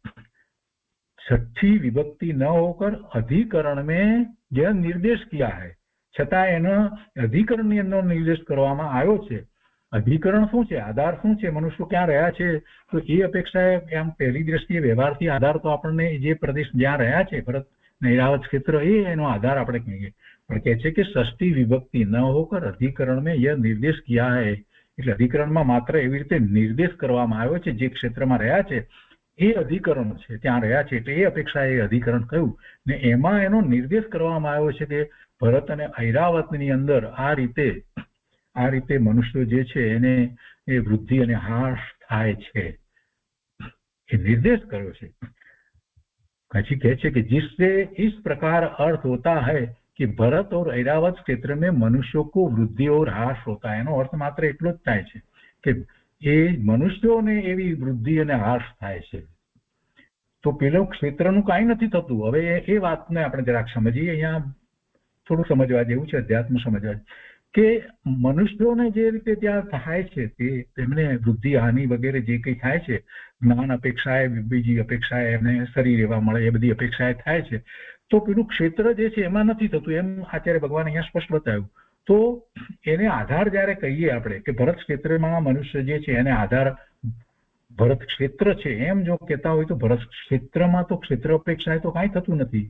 छठी विभक्ति न होकर अधिकरण में यह निर्देश किया है. छता एनो अधिकरण ની અંદર નિર્દેશ કરવામાં આવ્યો છે. અધિકરણ શું છે? આધાર શું છે? મનુષ્યો ક્યાં રહ્યા છે? તો એ અપેક્ષાએ એમ પહેલી દ્રષ્ટિએ વ્યવહારથી આધાર તો આપણને જે પ્રદેશ જ્યાં રહ્યા છે ભરત ને ऐरावत ક્ષેત્ર એનો આધાર આપણે કહીએ. પણ કહે છે કે ષષ્ઠી વિભક્તિ ન હોકર અધિકરણ में यह निर्देश किया है. એટલે અધિકરણમાં માત્ર એવી રીતે નિર્દેશ કરવામાં આવ્યો છે જે ક્ષેત્રમાં રહ્યા છે એ અધિકરણ છે, ત્યાં રહ્યા છે એટલે એ અપેક્ષા એ અધિકરણ કહ્યું. ને એમાં એનો નિર્દેશ કરવામાં આવ્યો છે કે ભરત અને ऐरावतની અંદર આ રીતે મનુષ્યો જે છે એને એ વૃદ્ધિ અને હાસ થાય છે એ નિર્દેશ કર્યો છે. પછી કહે છે કે जिससे इस प्रकार अर्थ होता है कि भरत और ऐरावत क्षेत्र में मनुष्यों को वृद्धि और ह्रास होता है. એનો અર્થ માત્ર એટલો જ થાય છે કે એ મનુષ્યોને એવી વૃદ્ધિ અને હાસ થાય છે. તો પેલો ક્ષેત્રનું કાંઈ નથી થતું. હવે એ વાતને આપણે જરાક સમજીએ. અહીંયા થોડું સમજવા જેવું છે, અધ્યાત્મ સમજવા કે મનુષ્યોને જે રીતે ત્યાં થાય છે તે તેમને વૃદ્ધિ હાનિ વગેરે જે કંઈ થાય છે, જ્ઞાન અપેક્ષાએ બીજી અપેક્ષાએ એમને શરીર એવા મળે એ બધી અપેક્ષાએ થાય છે, તો પેલું ક્ષેત્ર જે છે એમાં નથી થતું. એમ આચાર્ય ભગવાન અહીંયા સ્પષ્ટ બતાવ્યું. તો એને આધાર જયારે કહીએ આપણે કે ભરત ક્ષેત્રમાં મનુષ્ય જે છે એને આધાર ભરત ક્ષેત્ર છે એમ જો કહેતા હોય તો ભરત ક્ષેત્રમાં તો ક્ષેત્ર અપેક્ષાએ તો કાંઈ થતું નથી.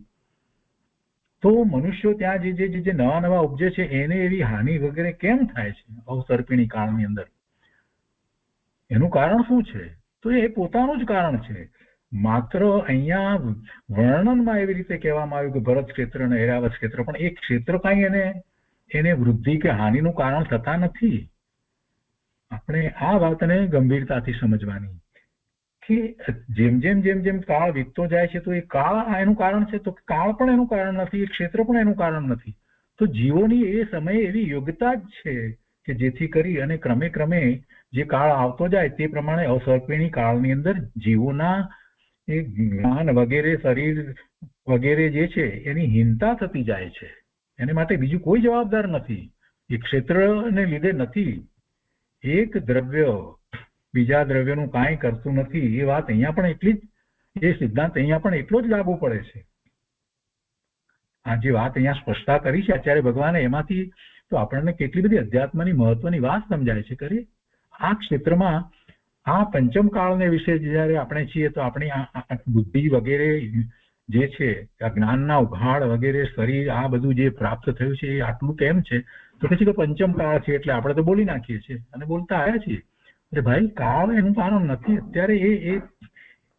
તો મનુષ્યો ત્યાં જે નવા ઉપજે છે એને એવી હાનિ વગેરે કેમ થાય છે અવસર્પિણી કાળની અંદર? એનું કારણ શું છે? તો એ પોતાનું જ કારણ છે. માત્ર અહીંયા વર્ણનમાં એવી રીતે કહેવામાં આવ્યું કે ભરત ક્ષેત્ર અને ऐरावत ક્ષેત્ર, પણ એ ક્ષેત્ર કાંઈ એને વૃદ્ધિ કે હાનિનું કારણ થતા નથી. આપણે આ વાતને ગંભીરતાથી સમજવાની કે જેમ જેમ કાળ વીતતો જાય છે તો એ કાળ એનું કારણ છે, તો કાળ પણ એનું કારણ નથી, એ ક્ષેત્ર પણ એનું કારણ નથી. તો જીવોની એ સમયે એવી યોગ્યતા જ છે કે જેથી કરી અને ક્રમે જે કાળ આવતો જાય તે પ્રમાણે અવસર્પિણી કાળની અંદર જીવોના એ જ્ઞાન વગેરે શરીર વગેરે જે છે એની હીનતા થતી જાય છે. એને માટે બીજું કોઈ જવાબદાર નથી, એ ક્ષેત્રને લીધે નથી. એક દ્રવ્ય બીજા દ્રવ્યનું કાંઈ કરતું નથી. એ વાત અહીંયા પણ એટલી જ, એ સિદ્ધાંત અહીંયા પણ એટલો જ લાગુ પડે છે. આ જે વાત અહીંયા સ્પષ્ટતા કરી છે આચાર્ય ભગવાને, એમાંથી તો આપણને કેટલી બધી અધ્યાત્મની મહત્વની વાત સમજાય છે. કરી આ ક્ષેત્રમાં આ પંચમ કાળને વિશે જ્યારે આપણે છીએ તો આપણી આ બુદ્ધિ વગેરે જે છે આ જ્ઞાનના ઉઘાડ વગેરે શરીર આ બધું જે પ્રાપ્ત થયું છે એ આટલું કેમ છે તો પછી કે પંચમ કાળ છે એટલે આપણે તો બોલી નાખીએ છીએ અને બોલતા આવ્યા છીએ. અરે ભાઈ, કાળ એનું કારણ નથી. અત્યારે એ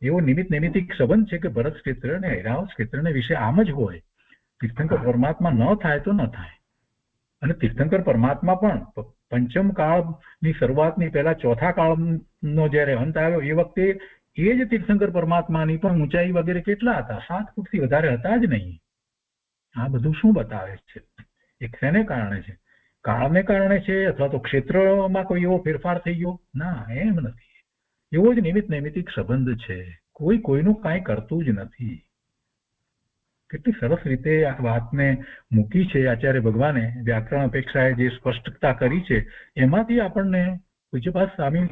એવો નૈમિત્તિક સંબંધ છે કે ભરત ક્ષેત્ર અને ઐરાવત ક્ષેત્રને વિશે આમ જ હોય. તીર્થંકર પરમાત્મા ન થાય તો ન થાય. અને તીર્થંકર પરમાત્મા પણ પંચમ કાળની શરૂઆતની પહેલા ચોથા કાળનો જયારે અંત આવ્યો એ વખતે એ જ તીર્થંકર પરમાત્માની પણ ઊંચાઈ વગેરે કેટલા હતા? 7 ફૂટથી વધારે હતા જ નહીં. આ બધું શું બતાવે છે? એક શેને કારણે છે? કાળને કારણે છે અથવા તો ક્ષેત્રમાં કોઈ એવો ફેરફાર થઈ ગયો? ના, એમ નથી. એવો જ નૈમિત્તિક સંબંધ છે. કોઈ કોઈનું કાંઈ કરતું જ નથી. કેટલી સરસ રીતે આ વાતને મૂકી છે આચાર્ય ભગવાને. વ્યાકરણ અપેક્ષાએ જે સ્પષ્ટતા કરી છે એમાંથી આપણને પૂજ્યપાદ સ્વામી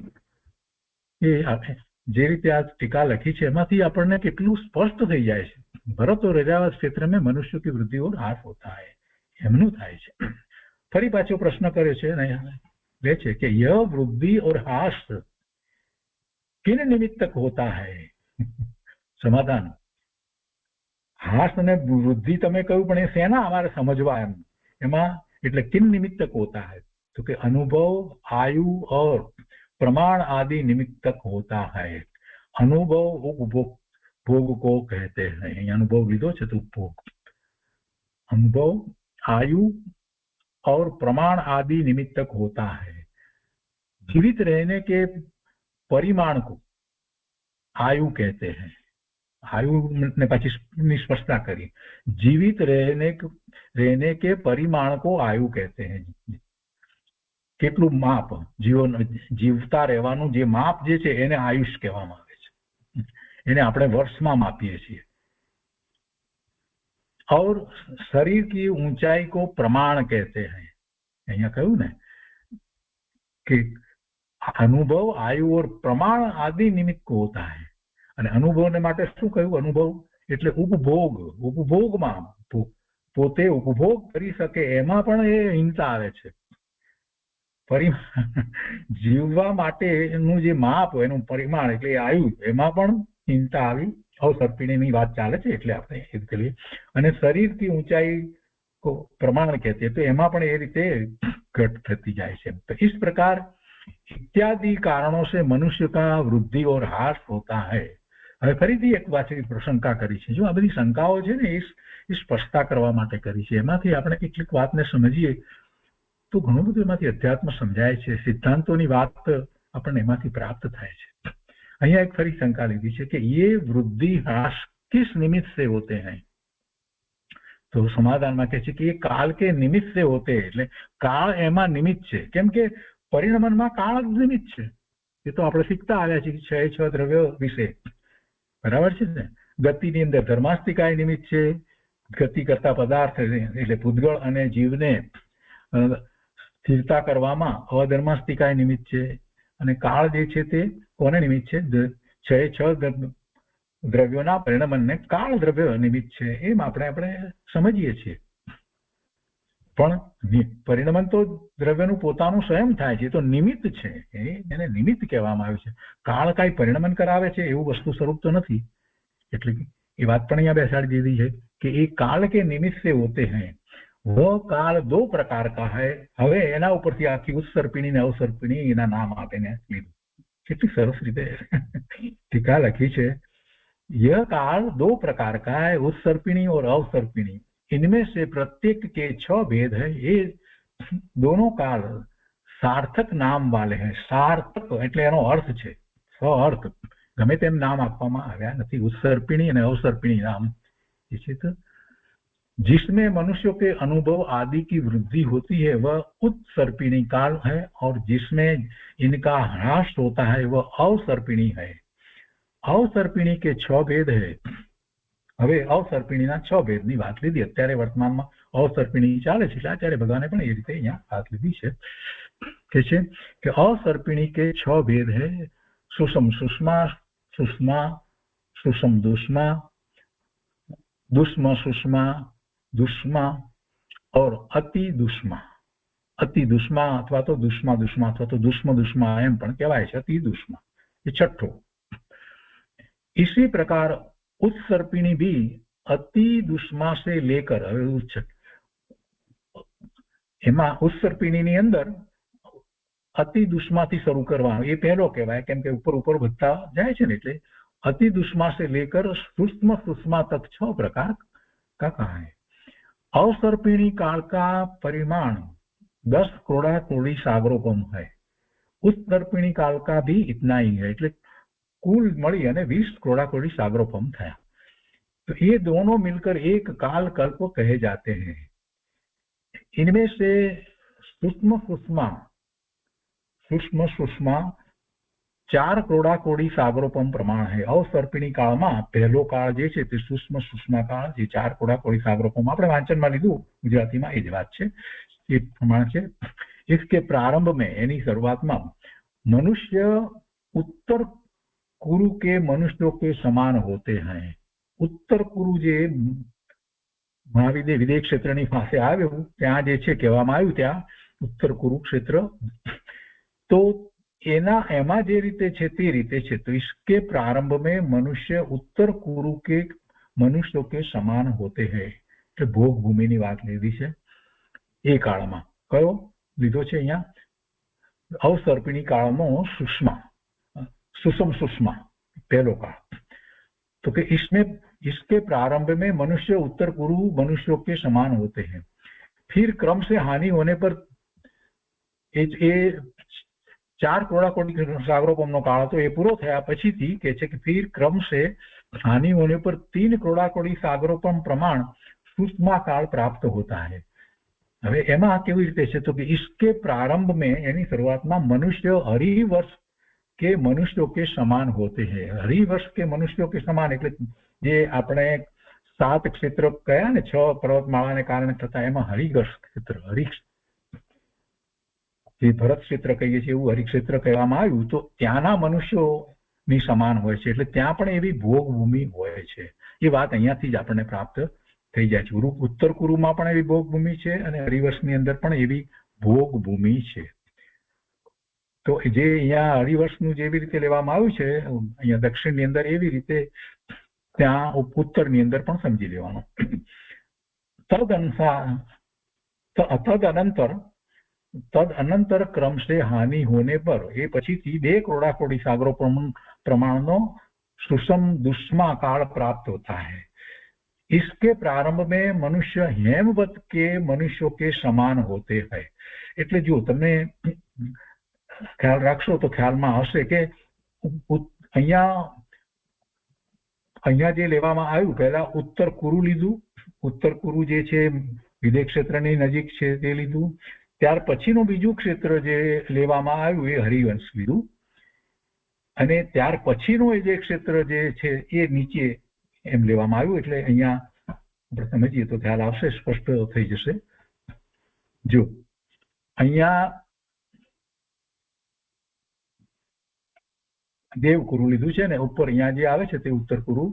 જે રીતે આ ટીકા લખી છે એમાંથી આપણને કેટલું સ્પષ્ટ થઈ જાય છે. ભરત और ઐરાવત ક્ષેત્ર में मनुष्य की वृद्धि और ह्रास होता है. એમનું થાય છે. ફરી પાછો પ્રશ્ન કર્યો છે લે છે કે यह वृद्धि और ह्रास किन निमित्तक होता है? સમાધાન, હાસ અને વૃદ્ધિ તમે કહ્યું પણ એ શેના અમારે સમજવા એમાં એટલે કિન નિમિત્તક હોતા है तो कि अनुभव आयु और प्रमाण आदि निमित्तक होता है. अनुभव उपभोग भोग को कहते हैं. અહીં અનુભવ લીધો છે તો उपभोग. अनुभव आयु और प्रमाण आदि निमित्तक होता है. जीवित रहने के परिमाण को आयु कहते हैं. आयु ने पाછી स्पष्टता करी. जीवित रहने के परिमाण को आयु कहते हैं. કેટલું માપ જીવતા રહેવાનું જે માપ જે છે એને આયુષ કહેવામાં આવે છે. એને આપણે વર્ષમાં માપીએ છીએ. और शरीर की ऊंचाई को प्रमाण कहते हैं. અહીંયા કહ્યું ને કે અનુભવ આયુ और प्रमाण आदि निमित्त को होता है. અને અનુભવને માટે શું કહ્યું? અનુભવ એટલે ઉપભોગ. ઉપભોગમાં પોતે ઉપભોગ કરી શકે એમાં પણ એ હીનતા આવે છે. જીવવા માટેનું જે માપ એનું પરિમાણ એટલે આયુ એમાં પણ હીનતા આવી. અવસર્પિણીની વાત ચાલે છે એટલે આપણે એ કરીએ. અને શરીરથી ઊંચાઈ को प्रमाण कहते हैं तो એમાં પણ એ રીતે ઘટ થતી જાય છે. तो इस प्रकार इत्यादि कारणों से मनुष्य का वृद्धि और ह्रास होता है. હવે ફરીથી એક પાછી શંકા કરી છે. જો આ બધી શંકાઓ છે ને એ સ્પષ્ટતા કરવા માટે કરી છે. એમાંથી આપણે કેટલીક વાતને સમજીએ તો ઘણું બધું એમાંથી અધ્યાત્મ સમજાય છે. સિદ્ધાંતોની વાત આપણને એમાંથી પ્રાપ્ત થાય છે. અહીંયા એક ફરી શંકા લીધી છે કે ये वृद्धि ह्रास किस निमित्त से होते हैं? તો સમાધાનમાં કહે છે કે એ કાળ કે નિમિત્ત से होते એટલે કાળ એમાં નિમિત્ત છે. કેમ કે પરિણમનમાં કાળ જ નિમિત્ત છે. એ તો આપણે શીખતા આવ્યા છીએ 6 દ્રવ્યો વિશે. બરાબર છે ને? ગતિની અંદર ધર્માસ્તિકાય નિમિત્ત છે. ગતિ કરતા પદાર્થ એટલે ભૂતગળ અને જીવને સ્થિરતા કરવામાં અધર્માસ્તિકાય નિમિત્ત છે. અને કાળ જે છે તે કોને નિમિત્ત છે? 6 દ્રવ્યોના પરિણમનને કાળ દ્રવ્ય નિમિત્ત છે. એમ આપણે સમજીએ છીએ. પણ પરિણમન તો દ્રવ્યનું પોતાનું સ્વયં થાય છે. તો નિમિત્ત છે. એને નિમિત્ત કહેવામાં આવ્યું છે. કાળ કાંઈ પરિણમન કરાવે છે એવું વસ્તુ સ્વરૂપ તો નથી. એટલે એ વાત પણ અહીંયા બેસાડી દીધી છે કે એ કાળ કે નિમિત્ત से होते हैं. वो काल 2 प्रकार का है. હવે એના ઉપરથી આખી ઉત્સર્પિણી ને અવસર્પિણી એના નામ આપીને લીધું. કેટલી સરસ રીતે ટીકા લખી છે. यह काल 2 प्रकार का है, उत्सर्पिणी और अवसर्पिणी. इनमें से प्रत्येक के 6 भेद है. ये दोनों काल सार्थक नाम वाले हैं. सार्थक એટલે એનો અર્થ છે સ્વઅર્થ. ગમે તેમ નામ આપવામાં આવ્યા નથી. उत्सर्पिणी અને अवसर्पिणी नाम ये છે. तो जिसमें मनुष्यों के अनुभव आदि की वृद्धि होती है वह उत्सर्पिणी काल है और जिसमें इनका ह्रास होता है वह अवसर्पिणी है. अवसर्पिणी के 6 भेद है. હવે અવસર્પિણીના 6 ભેદની વાત લીધી. અત્યારે વર્તમાનમાં અવસર્પિણી ચાલે છે એટલે આચાર્ય ભગવાને પણ એ રીતે અહીંયા વાત લીધી છે. કે છે કે અવસર્પિણી કે 6 भेद है. सुषम सुषमा, सुषमा सुषम दुष्मा, दुष्म सुषमा, दुष्मा और अति दुष्मा. अति दुष्मा અથવા તો દુષ્મા દુષ્મા અથવા તો દુષ્મ દુષ્મા એમ પણ કહેવાય છે. અતિ દુષ્મા ये छठो। इसी प्रकार उत्सर्पिणी भी अति दुष्मा से लेकर, એમાં ઉત્સર્પિણીની અંદર અતિ દુષ્માથી શરૂ કરવાનું, એ પહેલો કહેવાય, કેમ કે ઉપર ઉપર વધતા જાય છે ને, એટલે अति दुष्मा से लेकर सूक्ष्म सुष्मा तक 6 प्रकार का कहा है। अवसर्पिणी काल का परिमाण 10 करोड़ा कोड़ी सागरोपम है। उत्सर्पिणी काल का भी इतना ही है, એટલે कुल मળી અને 20 करोड़ा कोड़ी सागरोपम થયા। तो ये दोनों मिलकर एक काल कल्प कहे जाते हैं। इनमें से सूक्ष्म सुष्मा 4 करोड़ा कोड़ी सागरोपम प्रमाण है। अवसर्पिणी काळમાં પહેલો કાળ જે છે તે સૂક્ષ્મ સુષ્મા કાળ, જે 4 કરોડા કોડી સાગરોપમ આપણે વાંચનમાં લીધું, ગુજરાતીમાં એ જ વાત છે, એ પ્રમાણ છે। इसके प्रारंभ में यानी शुरुआत में मनुष्य उत्तर कुरु के मनुष्यों के समान होते हैं। उत्तर कुरु जे महाविदे विदेह क्षेत्रनी પાસે આવ્યું ત્યાં જે છે કહેવામાં આવ્યું ત્યાં ઉત્તર कुरु क्षेत्र, तो एना एमा जे रीते छे ते रीते छे। तो इसके प्रारंभ में मनुष्य उत्तर कुरु के मनुष्यों के समान होते हैं। तो भोग भूमि ની વાત લીધી છે। એ કાળમાં કયો લીધો છે અહીંયા? અવસર્પિણી કાળમાં સુષ્મા, सुषम सुष्मा पहलो काल। तो कि इसमें इसके प्रारंभ में मनुष्य उत्तर कुरु मनुष्यों के समान होते हैं। फिर क्रम से हानि होने पर 4 करोड़ा कोटी सागरोपम नो काल तो ये पूरो थया पछीथी के छे कि फिर क्रम से हानि होने पर 3 करोड़ा कोटी सागरोपम प्रमाण सूक्ष्मा काल प्राप्त होता है। हवे एमा केवी रीते छे? तो कि इसके प्रारंभ में यानी शुरुआत में मनुष्य हरिवर्ष के मनुष्यों के समान होते हैं। हरिवर्ष के मनुष्यों के समान એટલે જે આપણે 7 ક્ષેત્ર કયા ને 6 પર્વતમાળાને કારણે થતા, એમાં હરિवर्ष ક્ષેત્ર, હરિ જે ભરત ક્ષેત્ર કહીએ છીએ એવું હરિક્ષેત્ર કહેવામાં આવ્યું, તો ત્યાંના મનુષ્યોની સમાન હોય છે, એટલે ત્યાં પણ એવી ભોગભૂમિ હોય છે। એ વાત અહીંયાથી જ આપણને પ્રાપ્ત થઈ જાય છે। ઉત્તર કુરુમાં પણ એવી ભોગભૂમિ છે અને હરિવર્ષની અંદર પણ એવી ભોગભૂમિ છે। તો જે અહીંયા હરિવર્ષનું જેવી રીતે લેવામાં આવ્યું છે અહીંયા દક્ષિણની અંદર, એવી રીતે ત્યાં ઉત્તરની અંદર પણ સમજી લેવાનું। तद अनंतर क्रम से हानि होने पर ये पछीथी 2 करोड़ा कोड़ी सागरो प्रमाणनो सुषम दुष्मा काल प्राप्त होता है। इसके प्रारंभ में मनुष्य हेमवत के मनुष्यों के समान होते हैं। એટલે જો તમે ખ્યાલ રાખશો તો ખ્યાલમાં હશે કે અહીંયા જે લેવામાં આવ્યું, પહેલા ઉત્તર કુરુ લીધું, ઉત્તર કુરુ જે છે વિદેહ ક્ષેત્રની નજીક છે તે લીધું, ત્યાર પછીનું બીજું ક્ષેત્ર જે લેવામાં આવ્યું એ હરિવંશ લીધું, અને ત્યાર પછીનું એ જે ક્ષેત્ર જે છે એ નીચે એમ લેવામાં આવ્યું। એટલે અહીંયા આપણે સમજીએ તો ખ્યાલ આવશે, સ્પષ્ટ થઈ જશે। જો અહીંયા દેવકુરુ લીધું છે ને, ઉપર અહીંયા જે આવે છે તે ઉત્તર કુરુ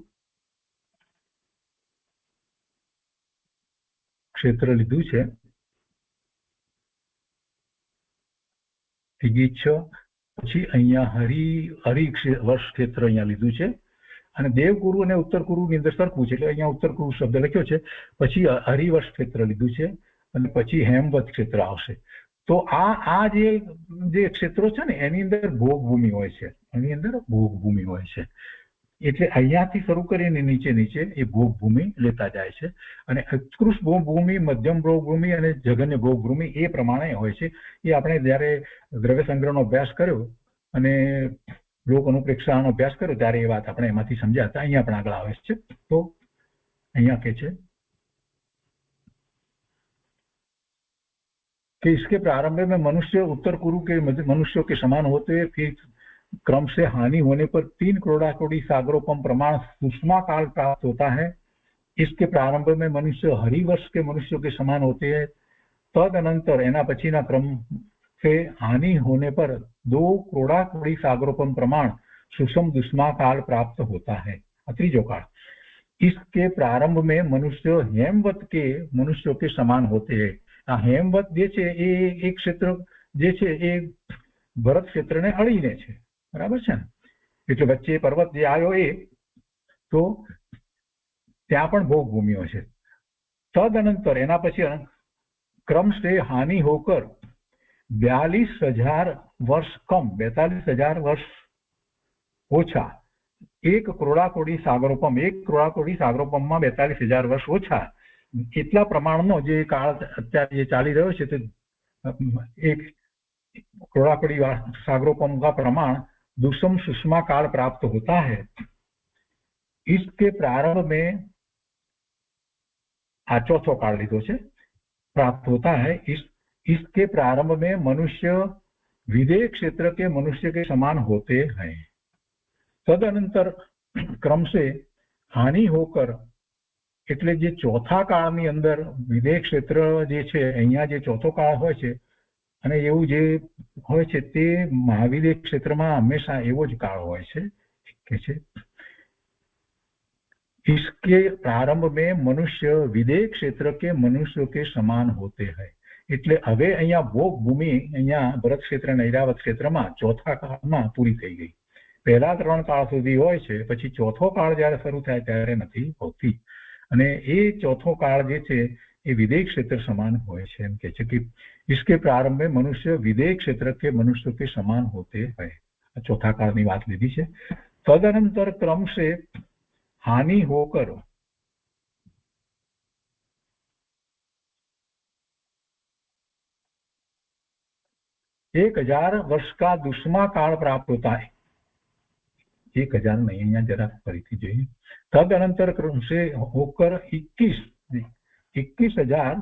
ક્ષેત્ર લીધું છે। પછી અહીંયા હરિવર્ષ ક્ષેત્ર અહીંયા લીધું છે, અને દેવકુરુ અને ઉત્તર કુરુની અંદર સરખું છે, એટલે અહીંયા ઉત્તર કુરુ શબ્દ લખ્યો છે, પછી હરિવર્ષ ક્ષેત્ર લીધું છે, અને પછી હેમવત ક્ષેત્ર આવશે। તો આ જે ક્ષેત્રો છે ને એની અંદર ભોગભૂમિ હોય છે, એની અંદર ભોગભૂમિ હોય છે, એટલે અહીંયાથી શરૂ કરીને નીચે નીચે એ ભોગભૂમિ લેતા જાય છે। અને ઉત્કૃષ્ટ ભોગભૂમિ, મધ્યમ ભોગભૂમિ અને જઘન્ય ભોગભૂમિ એ પ્રમાણે હોય છે। એ આપણે જ્યારે દ્રવ્ય સંગ્રહનો અભ્યાસ કર્યો અને લોક અનુપ્રેક્ષાનો અભ્યાસ કર્યો ત્યારે એ વાત આપણે એમાંથી સમજ્યા હતા। અહીંયા પણ આગળ આવે છે। તો અહીંયા કે છે कि इसके प्रारंभ में मनुष्य उत्तर कुरु के मनुष्यों के समान होते हैं। फिर क्रम से हानि होने पर 3 करोड़ा कोड़ी सागरोपम प्रमाण सुषमा काल प्राप्त होता है। इसके प्रारंभ में मनुष्य हरिवर्ष के मनुष्यों के समान होते हैं। तदनंतर एना पछीना क्रम से हानि होने पर 2 करोड़ा कोड़ी सागरोपम प्रमाण सुषम दुष्मा काल प्राप्त होता है। त्रीजो काल, इसके प्रारंभ में मनुष्य हेमवत के मनुष्यों के समान होते हैं। आ हेमवत जे छे ए एक क्षेत्र जे छे ए भरत क्षेत्रने अड़ीने छे, बराबर छे ने? એટલે વચ્ચે પર્વત જે આવ્યો એ તો ત્યાં પણ ભોગ ભૂમિઓ છે. તદનંतर એના પછી क्रम से हानि होकर 42,000 वर्ष कम 42,000 वर्ष ओछा 1 करोड़ाकोटी सागरोपम 1 करोड़ाकोटी सागरोपम में 42,000 वर्ष ओछा એટલા પ્રમાણનો જે કાળ અત્યારે જે ચાલી રહ્યો છે તે 1 करोड़ाकोटी सागरोपम का प्रमाण दुष्म सुषमा काल प्राप्त होता है. इसके प्रारंभ में आ चौथो काल लीधो छे प्राप्त होता है. इसके प्रारंभ में मनुष्य विदेह क्षेत्र के मनुष्य के समान होते हैं. तदनंतर क्रम से हानि होकर એટલે જે ચોથા કાળની અંદર વિદેહ ક્ષેત્ર જે છે અહીંયા જે ચોથો કાળ હોય છે અને એવું જે હોય છે તે મહાવિદેહ ક્ષેત્રમાં હંમેશા એવો જ કાળ હોય છે કે છે. इसके प्रारंभ में मनुष्य विदेह क्षेत्र के मनुष्यों के समान होते हैं. એટલે હવે અહીંયા ભોગ ભૂમિ અહીંયા ભરત ક્ષેત્ર અને ઐરાવત ક્ષેત્રમાં ચોથા કાળમાં પૂરી થઈ ગઈ. પહેલા 3 કાળ સુધી હોય છે, પછી ચોથો કાળ જ્યારે શરૂ થાય ત્યારે નથી હોતી અને એ ચોથો કાળ જે છે એ વિદેહ ક્ષેત્ર સમાન હોય છે. એમ કે છે કે इसके प्रारंभ में मनुष्य विदेह क्षेत्र के मनुष्यों के समान होते हैं. ચોથા કાળની વાત લીધી છે. તદનંતર क्रम से हानि होकर 1,000 वर्ष का दुष्मा काल प्राप्त होता है. 1,000 नहीं, यहाँ जरा फरीथी જોઈએ. तदनंतर क्रम से होकर 21,000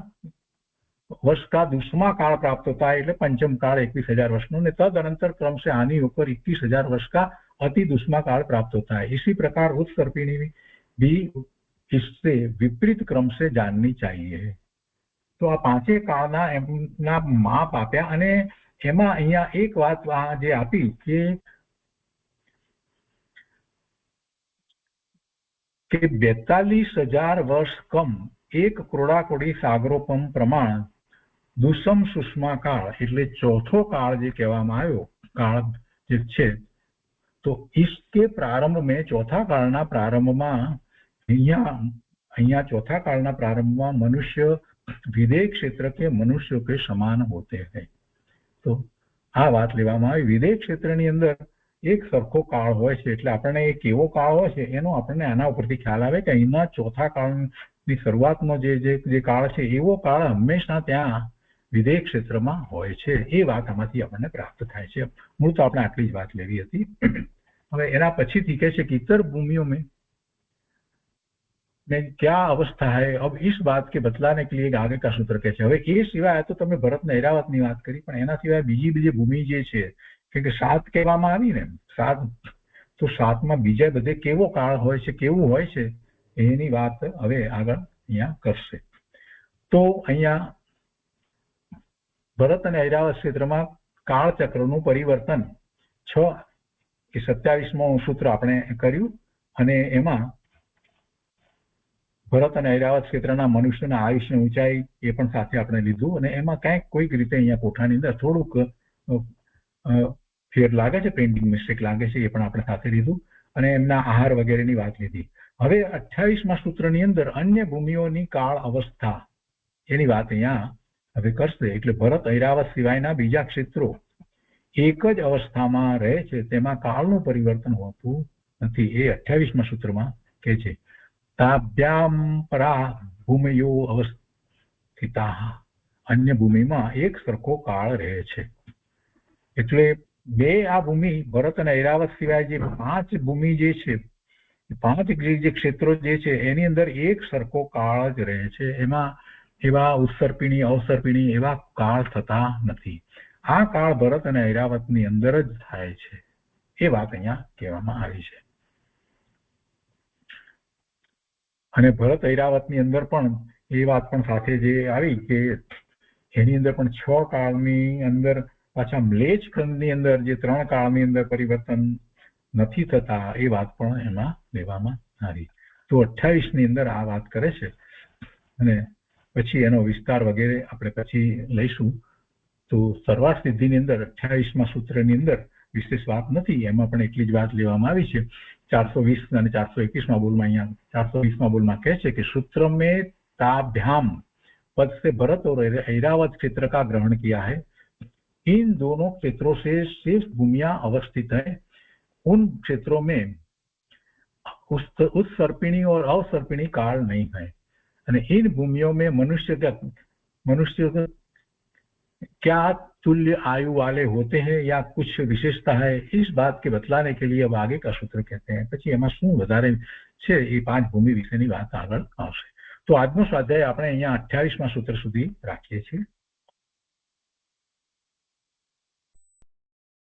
वर्ष का दुष्मा काल प्राप्त होता है. એટલે पंचम काल 21,000 वर्षનો ने तदनंतर क्रम से हानि होकर 21,000 वर्ष का अति दुष्मा काल प्राप्त होता है. इसी प्रकार उत्सर्पिणी भी इससे विपरीत क्रम से जाननी चाहिए. तो आ पांचे काळना एमना माप आप्या અને એમાં અહીંયા એક વાત જે આપી કે 42,000 वर्ष कम 1 करोड़ाकोटी सागरोपम प्रमाण दुष्म सुषमा काळ એટલે ચોથો કાળ જે કહેવામાં આવ્યો કાળ જે છે तो इसके प्रारंभ में चौथा कालना प्रारंभમાં અહીંયા चौथा कालना प्रारंभમાં मनुष्य विदेह क्षेत्र के मनुष्यों के समान होते हैं. तो आ बात लेवामां आवी. विदेह क्षेत्रनी अंदर एक सरखो काळ होय छे એટલે આપણને એ કેવો કાળ હોય છે એનો આપણને આના ઉપરથી ખ્યાલ આવે કે અહીંના ચોથા કાળની શરૂઆતનો જે કાળ છે એવો કાળ હંમેશા ત્યાં વિદેહ ક્ષેત્રમાં હોય છે. એ વાત આમાંથી આપણને પ્રાપ્ત થાય છે. મૂળ તો આપણે આટલી જ વાત લેવી હતી. હવે એના પછીથી કહે છે કે इतर भूमियों में क्या अवस्था है. अब इस बात के बतलाने के लिए आगे का सूत्र કહે છે. હવે એ સિવાય તો તમે ભરત ને ઐરાવતની વાત કરી, પણ એના સિવાય બીજી ભૂમિ જે છે કે 7 કહેવામાં આવી ને 7, તો 7માં બીજા બધે કેવો કાળ હોય છે, કેવું હોય છે એની વાત હવે આગળ અહીંયા કરશે. તો અહીંયા ભરત અને ઐરાવત ક્ષેત્રમાં કાળચક્રનું પરિવર્તન 6 કે 27મું સૂત્ર આપણે કર્યું અને એમાં ભરત અને ઐરાવત ક્ષેત્રના મનુષ્યના આયુષ્યની ઊંચાઈ એ પણ સાથે આપણે લીધું અને એમાં કંઈક કોઈક રીતે અહીંયા કોઠાની અંદર થોડુંક ફેર લાગે છે, પ્રિન્ટિંગ મિસ્ટેક લાગે છે, એ પણ આપણે સાથે લીધું અને એમના આહાર વગેરેની વાત લીધી. હવે 28મા સૂત્રની અંદર અન્ય ભૂમિઓની કાળ અવસ્થા એની વાત અહીંયા હવે કરશે. એટલે ભરત ઐરાવત સિવાયના બીજા ક્ષેત્રો એક જ અવસ્થામાં રહે છે, તેમાં કાળનું પરિવર્તન હોતું નથી. એ 28મા સૂત્રમાં કહે છે. ताभ्याम परा भूमियो अवस्थिता अन्य भूमिમાં એક સરખો કાળ રહે છે. એટલે બે આ ભૂમિ ભરત અને ઐરાવત સિવાય જે 5 ભૂમિ જે છે 5 જે ક્ષેત્રો જે છે એની અંદર એક સરખો કાળ જ રહે છે. એમાં એવા ઉત્સર્પિણી અવસર્પિણી એવા કાળ થતા નથી. આ કાળ ભરત અને ઐરાવતની અંદર જ થાય છે. એ વાત અહીંયા કહેવામાં આવી છે. અને ભરત ઐરાવતની અંદર પણ એ વાત પણ સાથે જે આવી કે એની અંદર પણ 6 કાળની અંદર પાછા મ્લેચ્છ ખંડની અંદર જે 3 કાળની અંદર પરિવર્તન નથી થતા એ વાત પણ એમાં લેવામાં આવી. તો 28ની અંદર આ વાત કરે છે અને પછી એનો વિસ્તાર વગેરે આપણે પછી લઈશું. તો સરવાળ સિદ્ધિની અંદર 28મા સૂત્રની અંદર વિશેષ વાત નથી, એમાં પણ એટલી જ વાત લેવામાં આવી છે. 420 અને 421 બોલમાં, અહીંયા 420 બોલમાં કહે છે કે सूत्र में ताभ्याम पद से भरत और ऐरावत क्षेत्र का ग्रहण किया है. इन दोनों क्षेत्रों से शेष भूमियां अवस्थित है. उन क्षेत्रों में उत्सर्पिणी और अवसर्पिणी काल नहीं है. અને इन भूमियों में मनुष्य क्या तुल्य आयु वाले होते हैं या कुछ विशेषता है, इस बात के बतलाने के लिए अब आगे का सूत्र कहते हैं. પછી એમાં શું વધારે છે એ 5 ભૂમિ વિશેની વાત આગળ આવશે. તો આજનો સ્વાધ્યાય આપણે અહીંયા 28મા સૂત્ર સુધી રાખીએ છીએ.